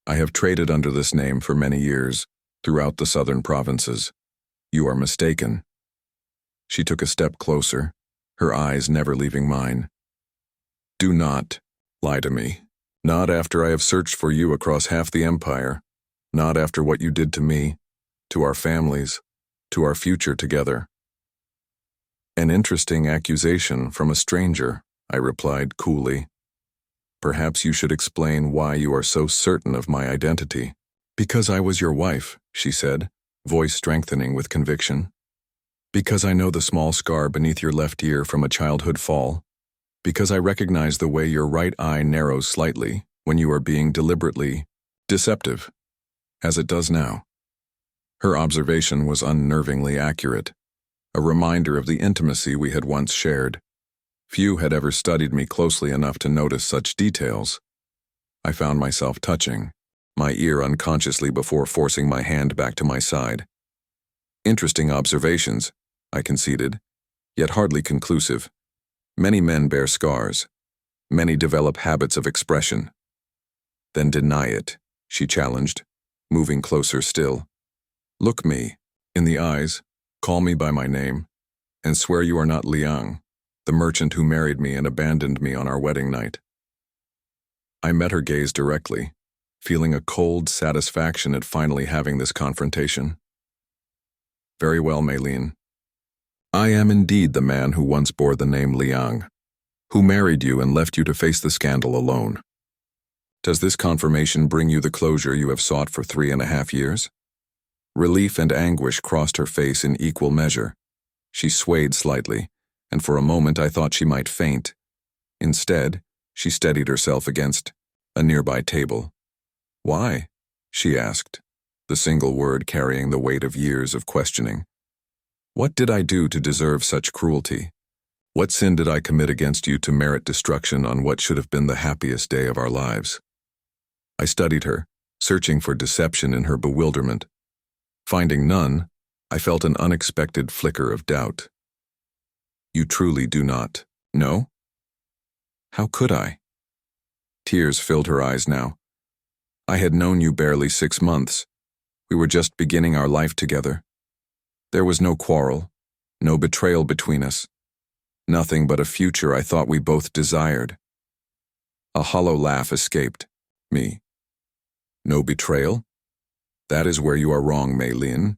I have traded under this name for many years, throughout the southern provinces. You are mistaken." She took a step closer, her eyes never leaving mine. "Do not lie to me. Not after I have searched for you across half the empire. Not after what you did to me, to our families, to our future together." "An interesting accusation from a stranger," I replied coolly. "Perhaps you should explain why you are so certain of my identity." "Because I was your wife," she said, voice strengthening with conviction. "Because I know the small scar beneath your left ear from a childhood fall. Because I recognize the way your right eye narrows slightly when you are being deliberately deceptive, as it does now." Her observation was unnervingly accurate, a reminder of the intimacy we had once shared. Few had ever studied me closely enough to notice such details. I found myself touching my ear unconsciously before forcing my hand back to my side. "Interesting observations," I conceded, yet hardly conclusive. "Many men bear scars. Many develop habits of expression." "Then deny it," she challenged, moving closer still. "Look me in the eyes, call me by my name, and swear you are not Liang, the merchant who married me and abandoned me on our wedding night." I met her gaze directly, feeling a cold satisfaction at finally having this confrontation. "Very well, Maylene. I am indeed the man who once bore the name Liang, who married you and left you to face the scandal alone. Does this confirmation bring you the closure you have sought for 3.5 years?" Relief and anguish crossed her face in equal measure. She swayed slightly, and for a moment I thought she might faint. Instead, she steadied herself against a nearby table. "Why?" she asked, the single word carrying the weight of years of questioning. "What did I do to deserve such cruelty? What sin did I commit against you to merit destruction on what should have been the happiest day of our lives?" I studied her, searching for deception in her bewilderment. Finding none, I felt an unexpected flicker of doubt. "You truly do not know?" "How could I?" Tears filled her eyes now. "I had known you barely 6 months. We were just beginning our life together. There was no quarrel, no betrayal between us. Nothing but a future I thought we both desired." A hollow laugh escaped me. "No betrayal? That is where you are wrong, Maylene.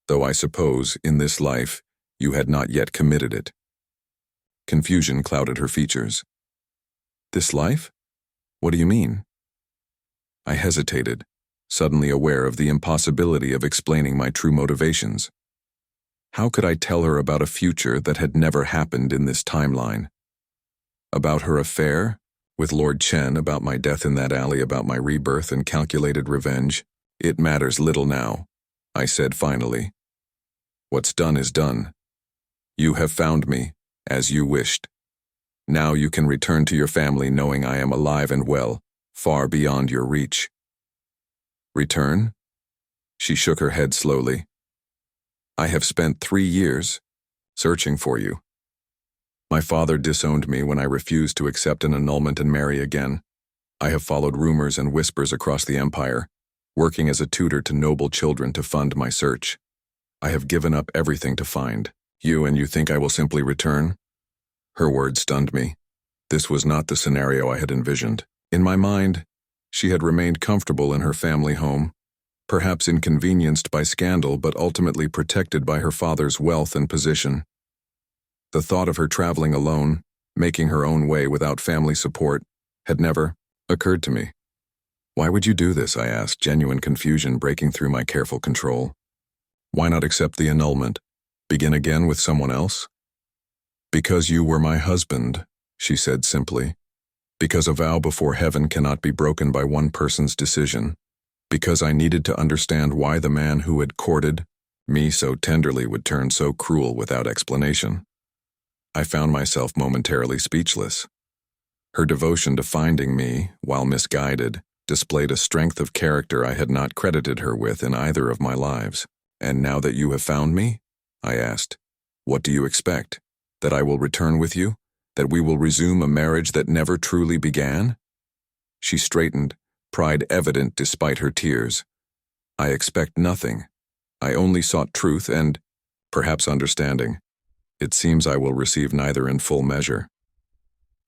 though I suppose, in this life, you had not yet committed it. Confusion clouded her features. This life? What do you mean? I hesitated, suddenly aware of the impossibility of explaining my true motivations. How could I tell her about a future that had never happened in this timeline? About her affair with Lord Chen, about my death in that alley, about my rebirth and calculated revenge? It matters little now, I said finally. What's done is done. You have found me, as you wished. Now you can return to your family knowing I am alive and well, far beyond your reach. Return? She shook her head slowly. I have spent 3 years searching for you. My father disowned me when I refused to accept an annulment and marry again. I have followed rumors and whispers across the empire, working as a tutor to noble children to fund my search. I have given up everything to find you, and you think I will simply return? Her words stunned me. This was not the scenario I had envisioned. In my mind, she had remained comfortable in her family home, perhaps inconvenienced by scandal but ultimately protected by her father's wealth and position. The thought of her traveling alone, making her own way without family support, had never occurred to me. Why would you do this? I asked, genuine confusion breaking through my careful control. Why not accept the annulment? Begin again with someone else? Because you were my husband, she said simply. Because a vow before heaven cannot be broken by one person's decision. Because I needed to understand why the man who had courted me so tenderly would turn so cruel without explanation. I found myself momentarily speechless. Her devotion to finding me, while misguided, displayed a strength of character I had not credited her with in either of my lives. And now that you have found me? I asked. What do you expect? That I will return with you? That we will resume a marriage that never truly began? She straightened, pride evident despite her tears. I expect nothing. I only sought truth and, perhaps, understanding. It seems I will receive neither in full measure.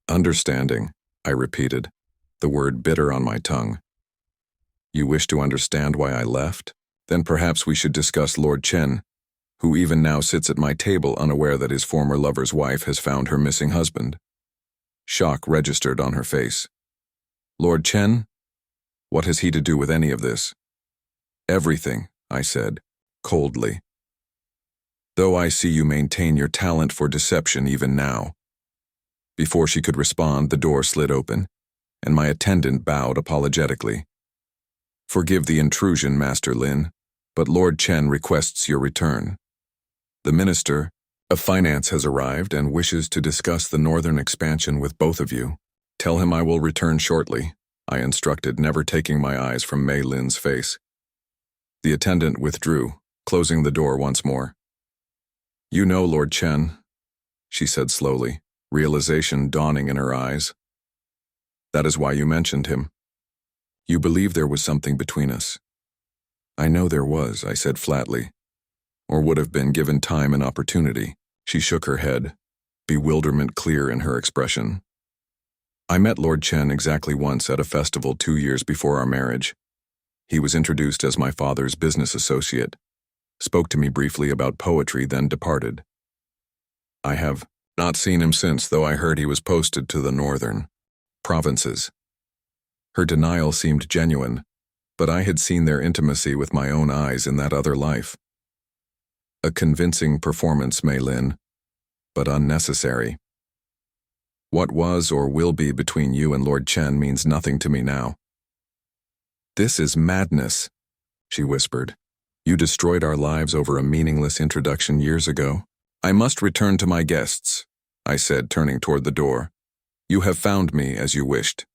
Understanding, I repeated, the word bitter on my tongue. You wish to understand why I left? Then perhaps we should discuss Lord Chen, who even now sits at my table unaware that his former lover's wife has found her missing husband. Shock registered on her face. Lord Chen? What has he to do with any of this? Everything, I said, coldly. Though I see you maintain your talent for deception even now. Before she could respond, the door slid open, and my attendant bowed apologetically. Forgive the intrusion, Master Lin, but Lord Chen requests your return. The Minister of Finance has arrived and wishes to discuss the northern expansion with both of you. Tell him I will return shortly, I instructed, never taking my eyes from Mei Lin's face. The attendant withdrew, closing the door once more. You know Lord Chen, she said slowly, realization dawning in her eyes. That is why you mentioned him. You believe there was something between us. I know there was, I said flatly, or would have been given time and opportunity. She shook her head, bewilderment clear in her expression. I met Lord Chen exactly once at a festival 2 years before our marriage. He was introduced as my father's business associate, spoke to me briefly about poetry, then departed. I have not seen him since, though I heard he was posted to the northern provinces. Her denial seemed genuine, but I had seen their intimacy with my own eyes in that other life. A convincing performance, Mei Lin, but unnecessary. What was or will be between you and Lord Chen means nothing to me now. This is madness, she whispered. You destroyed our lives over a meaningless introduction years ago. I must return to my guests, I said, turning toward the door. You have found me as you wished.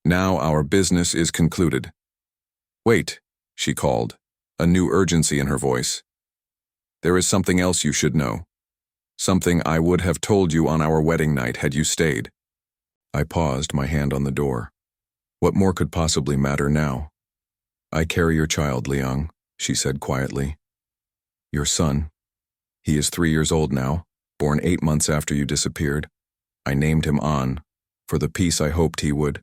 Now our business is concluded. Wait, she called, a new urgency in her voice. There is something else you should know. Something I would have told you on our wedding night had you stayed. I paused, my hand on the door. What more could possibly matter now? I carry your child, Liang, she said quietly. Your son. He is 3 years old now, born 8 months after you disappeared. I named him An, for the peace I hoped he would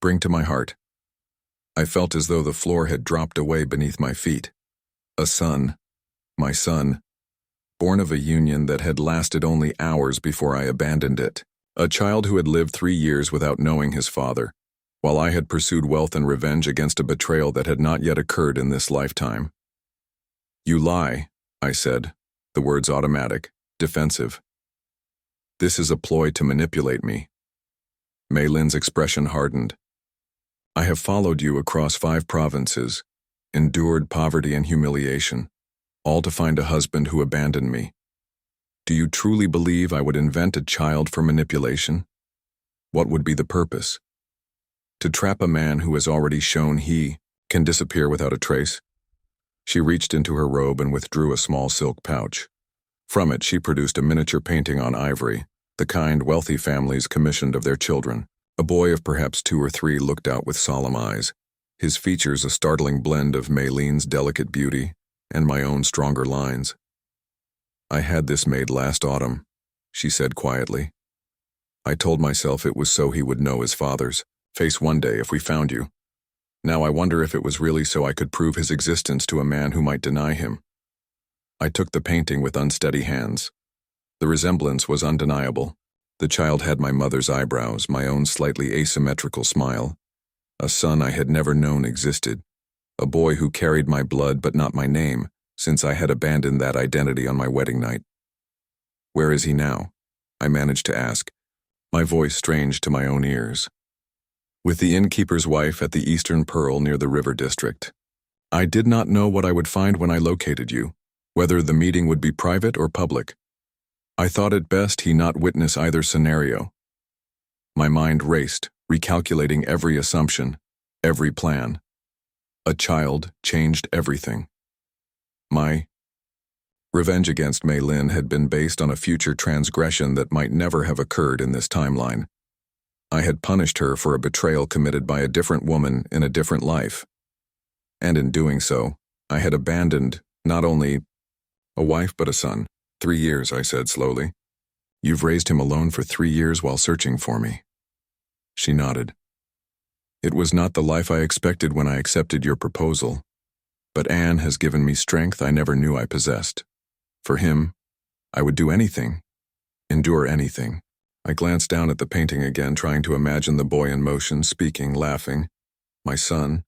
bring to my heart. I felt as though the floor had dropped away beneath my feet. A son. my son, born of a union that had lasted only hours before I abandoned it. A child who had lived 3 years without knowing his father, while I had pursued wealth and revenge against a betrayal that had not yet occurred in this lifetime. "You lie," I said, the words automatic, defensive. "This is a ploy to manipulate me." Mei Lin's expression hardened. "I have followed you across 5 provinces, endured poverty and humiliation, all to find a husband who abandoned me. Do you truly believe I would invent a child for manipulation? What would be the purpose? To trap a man who has already shown he can disappear without a trace?" She reached into her robe and withdrew a small silk pouch. From it, she produced a miniature painting on ivory, the kind wealthy families commissioned of their children. A boy of perhaps 2 or 3 looked out with solemn eyes, his features a startling blend of Mei Lin's delicate beauty and my own stronger lines. "I had this made last autumn," she said quietly. "I told myself it was so he would know his father's face one day if we found you. Now I wonder if it was really so I could prove his existence to a man who might deny him." I took the painting with unsteady hands. The resemblance was undeniable. The child had my mother's eyebrows, my own slightly asymmetrical smile. A son I had never known existed. A boy who carried my blood but not my name, since I had abandoned that identity on my wedding night. "Where is he now?" I managed to ask, my voice strange to my own ears. "With the innkeeper's wife at the Eastern Pearl near the river district. I did not know what I would find when I located you, whether the meeting would be private or public. I thought it best he not witness either scenario." My mind raced, recalculating every assumption, every plan. A child changed everything. My revenge against Mei Lin had been based on a future transgression that might never have occurred in this timeline. I had punished her for a betrayal committed by a different woman in a different life. And in doing so, I had abandoned not only a wife but a son. 3 years, I said slowly. "You've raised him alone for 3 years while searching for me." She nodded. "It was not the life I expected when I accepted your proposal, but Anne has given me strength I never knew I possessed. For him, I would do anything, endure anything." I glanced down at the painting again, trying to imagine the boy in motion, speaking, laughing. My son.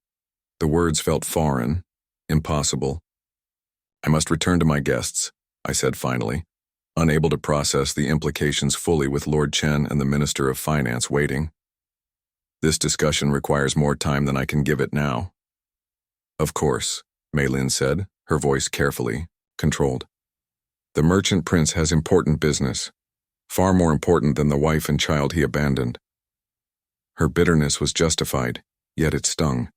The words felt foreign, impossible. "I must return to my guests," I said finally, unable to process the implications fully with Lord Chen and the Minister of Finance waiting. "This discussion requires more time than I can give it now." "Of course," Mei Lin said, her voice carefully, controlled. "The merchant prince has important business, far more important than the wife and child he abandoned." Her bitterness was justified, yet it stung.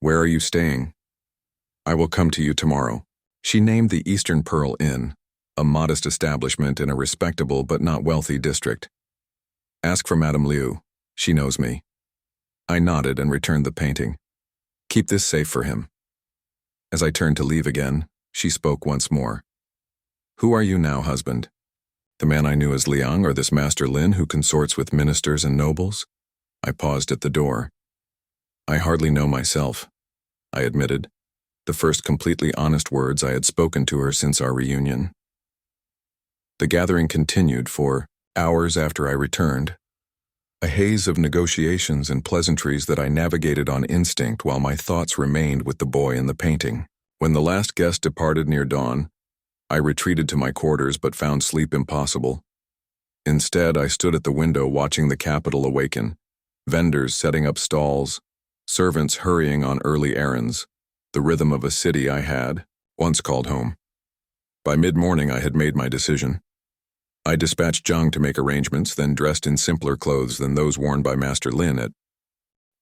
"Where are you staying?" "I will come to you tomorrow." She named the Eastern Pearl Inn, a modest establishment in a respectable but not wealthy district. "Ask for Madame Liu. She knows me." I nodded and returned the painting. "Keep this safe for him." As I turned to leave again, she spoke once more. "Who are you now, husband? The man I knew as Liang, or this Master Lin who consorts with ministers and nobles?" I paused at the door. "I hardly know myself," I admitted, the first completely honest words I had spoken to her since our reunion. The gathering continued for hours after I returned, a haze of negotiations and pleasantries that I navigated on instinct while my thoughts remained with the boy in the painting. When the last guest departed near dawn, I retreated to my quarters but found sleep impossible. Instead, I stood at the window watching the capital awaken, vendors setting up stalls, servants hurrying on early errands, the rhythm of a city I had once called home. By mid-morning, I had made my decision. I dispatched Zhang to make arrangements, then dressed in simpler clothes than those worn by Master Lin at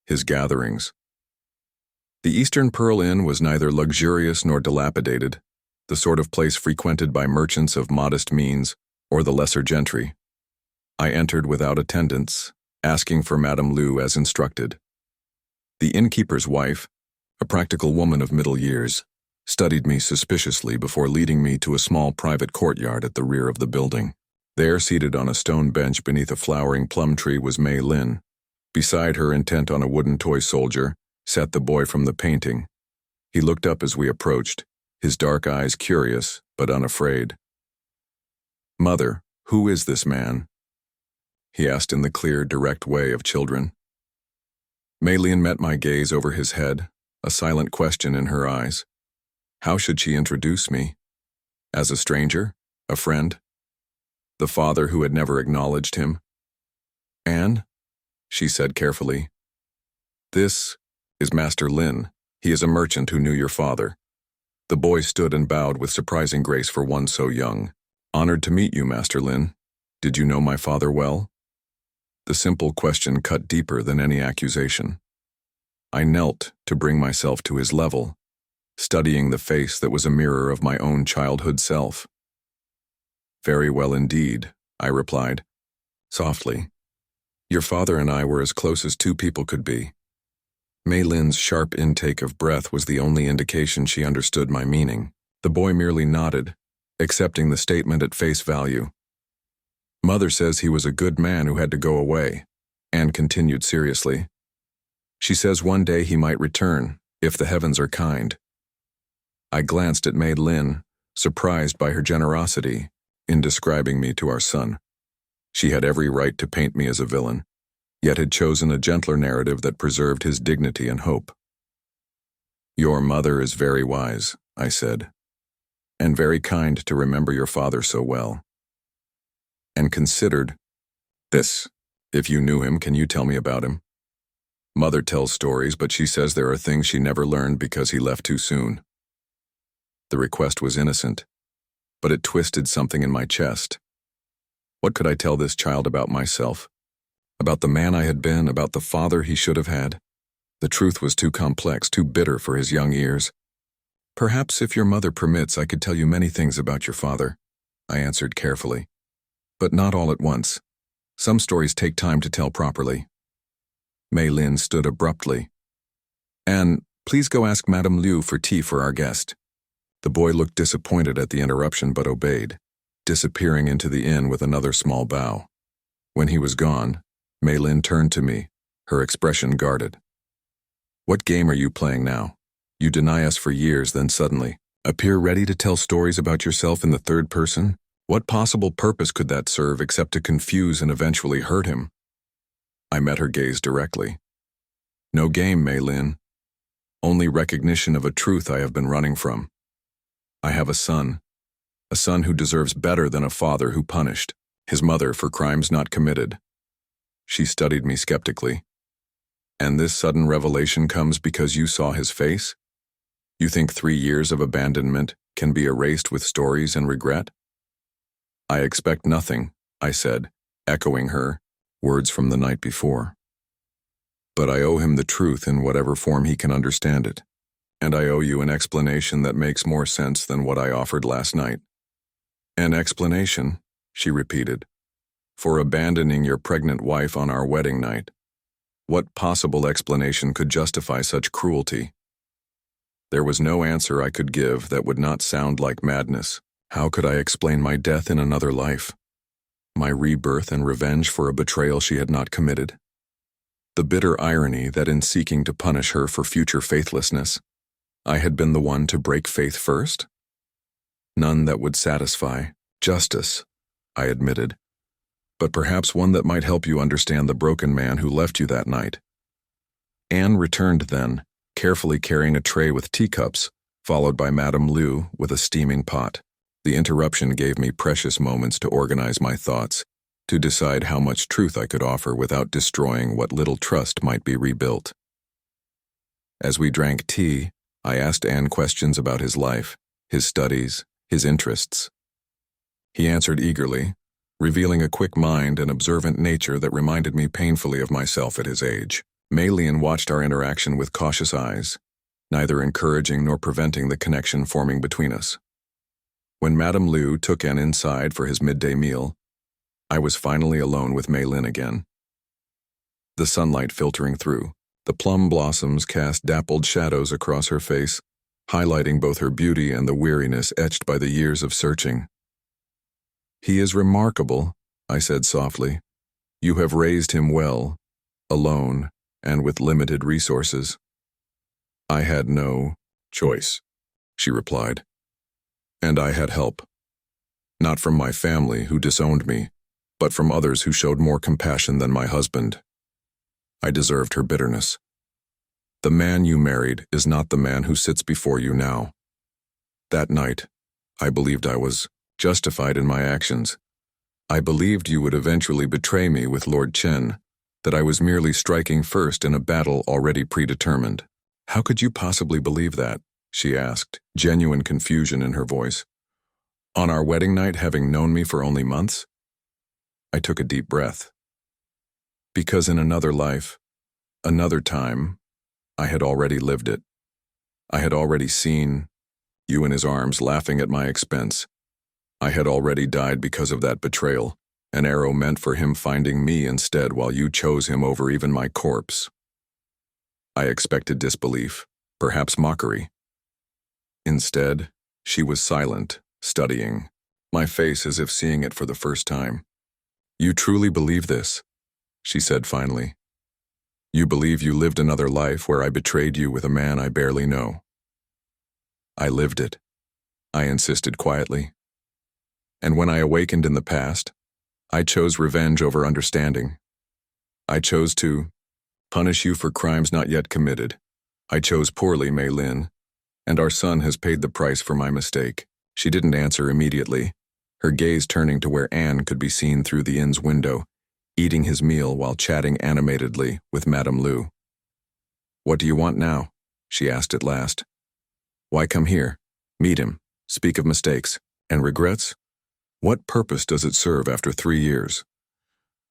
his gatherings. The Eastern Pearl Inn was neither luxurious nor dilapidated, the sort of place frequented by merchants of modest means or the lesser gentry. I entered without attendants, asking for Madame Liu as instructed. The innkeeper's wife, a practical woman of middle years, studied me suspiciously before leading me to a small private courtyard at the rear of the building. There, seated on a stone bench beneath a flowering plum tree, was Mei Lin. Beside her, intent on a wooden toy soldier, sat the boy from the painting. He looked up as we approached, his dark eyes curious but unafraid. "Mother, who is this man?" he asked in the clear, direct way of children. Maylene met my gaze over his head, a silent question in her eyes. How should she introduce me? As a stranger? A friend? The father who had never acknowledged him? "Anne," she said carefully, "this is Master Lin. He is a merchant who knew your father." The boy stood and bowed with surprising grace for one so young. "Honored to meet you, Master Lin. Did you know my father well?" The simple question cut deeper than any accusation. I knelt to bring myself to his level, studying the face that was a mirror of my own childhood self. "Very well indeed," I replied, softly. "Your father and I were as close as two people could be." Maylin's sharp intake of breath was the only indication she understood my meaning. The boy merely nodded, accepting the statement at face value. "Mother says he was a good man who had to go away," Anne continued seriously. "She says one day he might return, if the heavens are kind." I glanced at Mei Lin, surprised by her generosity in describing me to our son. She had every right to paint me as a villain, yet had chosen a gentler narrative that preserved his dignity and hope. "Your mother is very wise," I said, "and very kind to remember your father so well." And considered, "This, if you knew him, can you tell me about him?" "Mother tells stories, but she says there are things she never learned because he left too soon." The request was innocent, but it twisted something in my chest. What could I tell this child about myself? About the man I had been, about the father he should have had? The truth was too complex, too bitter for his young ears. "Perhaps if your mother permits, I could tell you many things about your father," I answered carefully. "But not all at once. Some stories take time to tell properly." Mei Lin stood abruptly. "Anne, please go ask Madame Liu for tea for our guest." The boy looked disappointed at the interruption but obeyed, disappearing into the inn with another small bow. When he was gone, Mei Lin turned to me, her expression guarded. "What game are you playing now? You deny us for years, then suddenly appear ready to tell stories about yourself in the third person? What possible purpose could that serve except to confuse and eventually hurt him?" I met her gaze directly. "No game, Mei Lin. Only recognition of a truth I have been running from. I have a son who deserves better than a father who punished his mother for crimes not committed." She studied me skeptically. "And this sudden revelation comes because you saw his face? You think 3 years of abandonment can be erased with stories and regret?" "I expect nothing," I said, echoing her words from the night before. "But I owe him the truth in whatever form he can understand it. And I owe you an explanation that makes more sense than what I offered last night." "An explanation," she repeated, "for abandoning your pregnant wife on our wedding night. What possible explanation could justify such cruelty?" There was no answer I could give that would not sound like madness. How could I explain my death in another life? My rebirth and revenge for a betrayal she had not committed? The bitter irony that in seeking to punish her for future faithlessness, I had been the one to break faith first? None that would satisfy. Justice, I admitted, but perhaps one that might help you understand the broken man who left you that night. Anne returned then, carefully carrying a tray with teacups, followed by Madame Liu with a steaming pot. The interruption gave me precious moments to organize my thoughts, to decide how much truth I could offer without destroying what little trust might be rebuilt. As we drank tea, I asked Anne questions about his life, his studies, his interests. He answered eagerly, revealing a quick mind and observant nature that reminded me painfully of myself at his age. Maylene watched our interaction with cautious eyes, neither encouraging nor preventing the connection forming between us. When Madame Liu took Anne inside for his midday meal, I was finally alone with Maylin again. The sunlight filtering through, the plum blossoms cast dappled shadows across her face, highlighting both her beauty and the weariness etched by the years of searching. "He is remarkable," I said softly. "You have raised him well, alone, and with limited resources." "I had no choice," she replied. And I had help. Not from my family, who disowned me, but from others who showed more compassion than my husband. I deserved her bitterness. The man you married is not the man who sits before you now. That night, I believed I was justified in my actions. I believed you would eventually betray me with Lord Chen, that I was merely striking first in a battle already predetermined. How could you possibly believe that? She asked, genuine confusion in her voice. On our wedding night, having known me for only months? I took a deep breath. Because in another life, another time, I had already lived it. I had already seen you in his arms laughing at my expense. I had already died because of that betrayal, an arrow meant for him finding me instead while you chose him over even my corpse. I expected disbelief, perhaps mockery. Instead, she was silent, studying my face as if seeing it for the first time. You truly believe this? She said finally. You believe you lived another life where I betrayed you with a man I barely know? I lived it, I insisted quietly. And when I awakened in the past, I chose revenge over understanding. I chose to punish you for crimes not yet committed. I chose poorly, Mei Lin, and our son has paid the price for my mistake. She didn't answer immediately, her gaze turning to where Anne could be seen through the inn's window, eating his meal while chatting animatedly with Madame Lu. What do you want now? She asked at last. Why come here? Meet him, speak of mistakes, and regrets? What purpose does it serve after 3 years?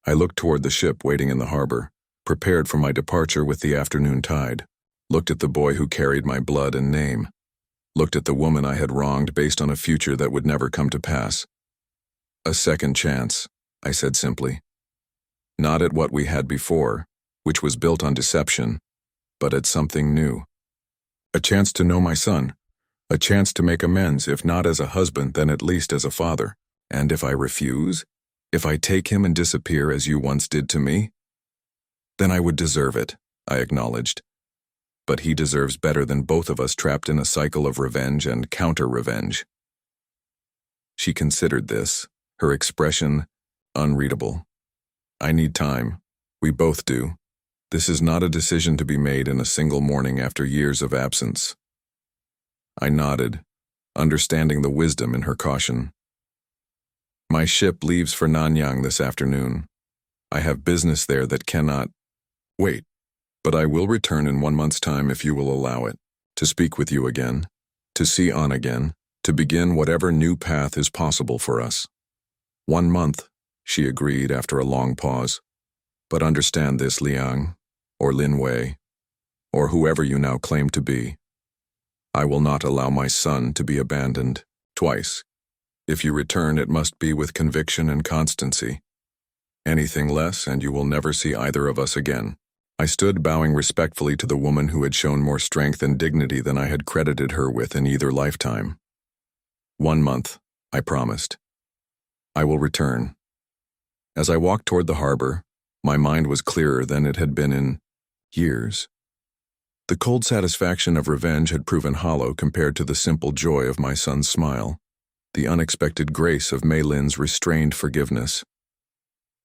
I looked toward the ship waiting in the harbor, prepared for my departure with the afternoon tide, looked at the boy who carried my blood and name, looked at the woman I had wronged based on a future that would never come to pass. A second chance, I said simply. Not at what we had before, which was built on deception, but at something new. A chance to know my son, a chance to make amends, if not as a husband, then at least as a father. And if I refuse, if I take him and disappear as you once did to me, then I would deserve it, I acknowledged. But he deserves better than both of us trapped in a cycle of revenge and counter-revenge. She considered this, her expression unreadable. I need time. We both do. This is not a decision to be made in a single morning after years of absence. I nodded, understanding the wisdom in her caution. My ship leaves for Nanyang this afternoon. I have business there that cannot wait, but I will return in 1 month's time if you will allow it, to speak with you again, to see An again, to begin whatever new path is possible for us. 1 month, she agreed after a long pause. But understand this, Liang, or Lin Wei, or whoever you now claim to be. I will not allow my son to be abandoned twice. If you return, it must be with conviction and constancy. Anything less, and you will never see either of us again. I stood bowing respectfully to the woman who had shown more strength and dignity than I had credited her with in either lifetime. 1 month, I promised. I will return. As I walked toward the harbor, my mind was clearer than it had been in years. The cold satisfaction of revenge had proven hollow compared to the simple joy of my son's smile, the unexpected grace of Mei Lin's restrained forgiveness.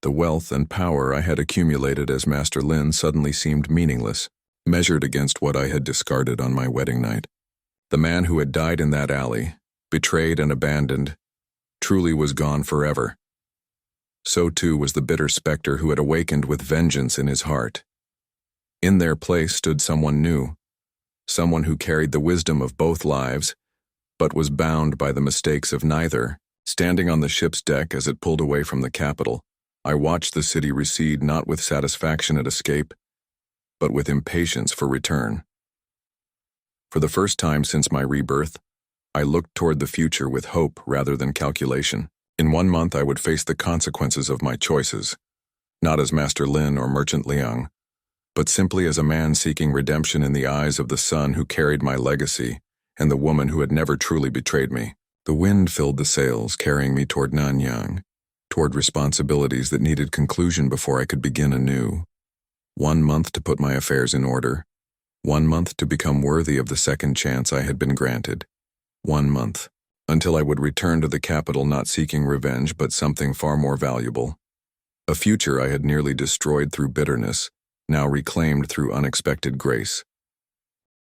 The wealth and power I had accumulated as Master Lin suddenly seemed meaningless, measured against what I had discarded on my wedding night. The man who had died in that alley, betrayed and abandoned, truly was gone forever. So too was the bitter specter who had awakened with vengeance in his heart. In their place stood someone new, someone who carried the wisdom of both lives, but was bound by the mistakes of neither. Standing on the ship's deck as it pulled away from the capital, I watched the city recede not with satisfaction at escape, but with impatience for return. For the first time since my rebirth, I looked toward the future with hope rather than calculation. In 1 month I would face the consequences of my choices, not as Master Lin or Merchant Liang, but simply as a man seeking redemption in the eyes of the son who carried my legacy and the woman who had never truly betrayed me. The wind filled the sails, carrying me toward Nanyang, toward responsibilities that needed conclusion before I could begin anew. 1 month to put my affairs in order, 1 month to become worthy of the second chance I had been granted. 1 month. until I would return to the capital not seeking revenge but something far more valuable. A future I had nearly destroyed through bitterness, now reclaimed through unexpected grace.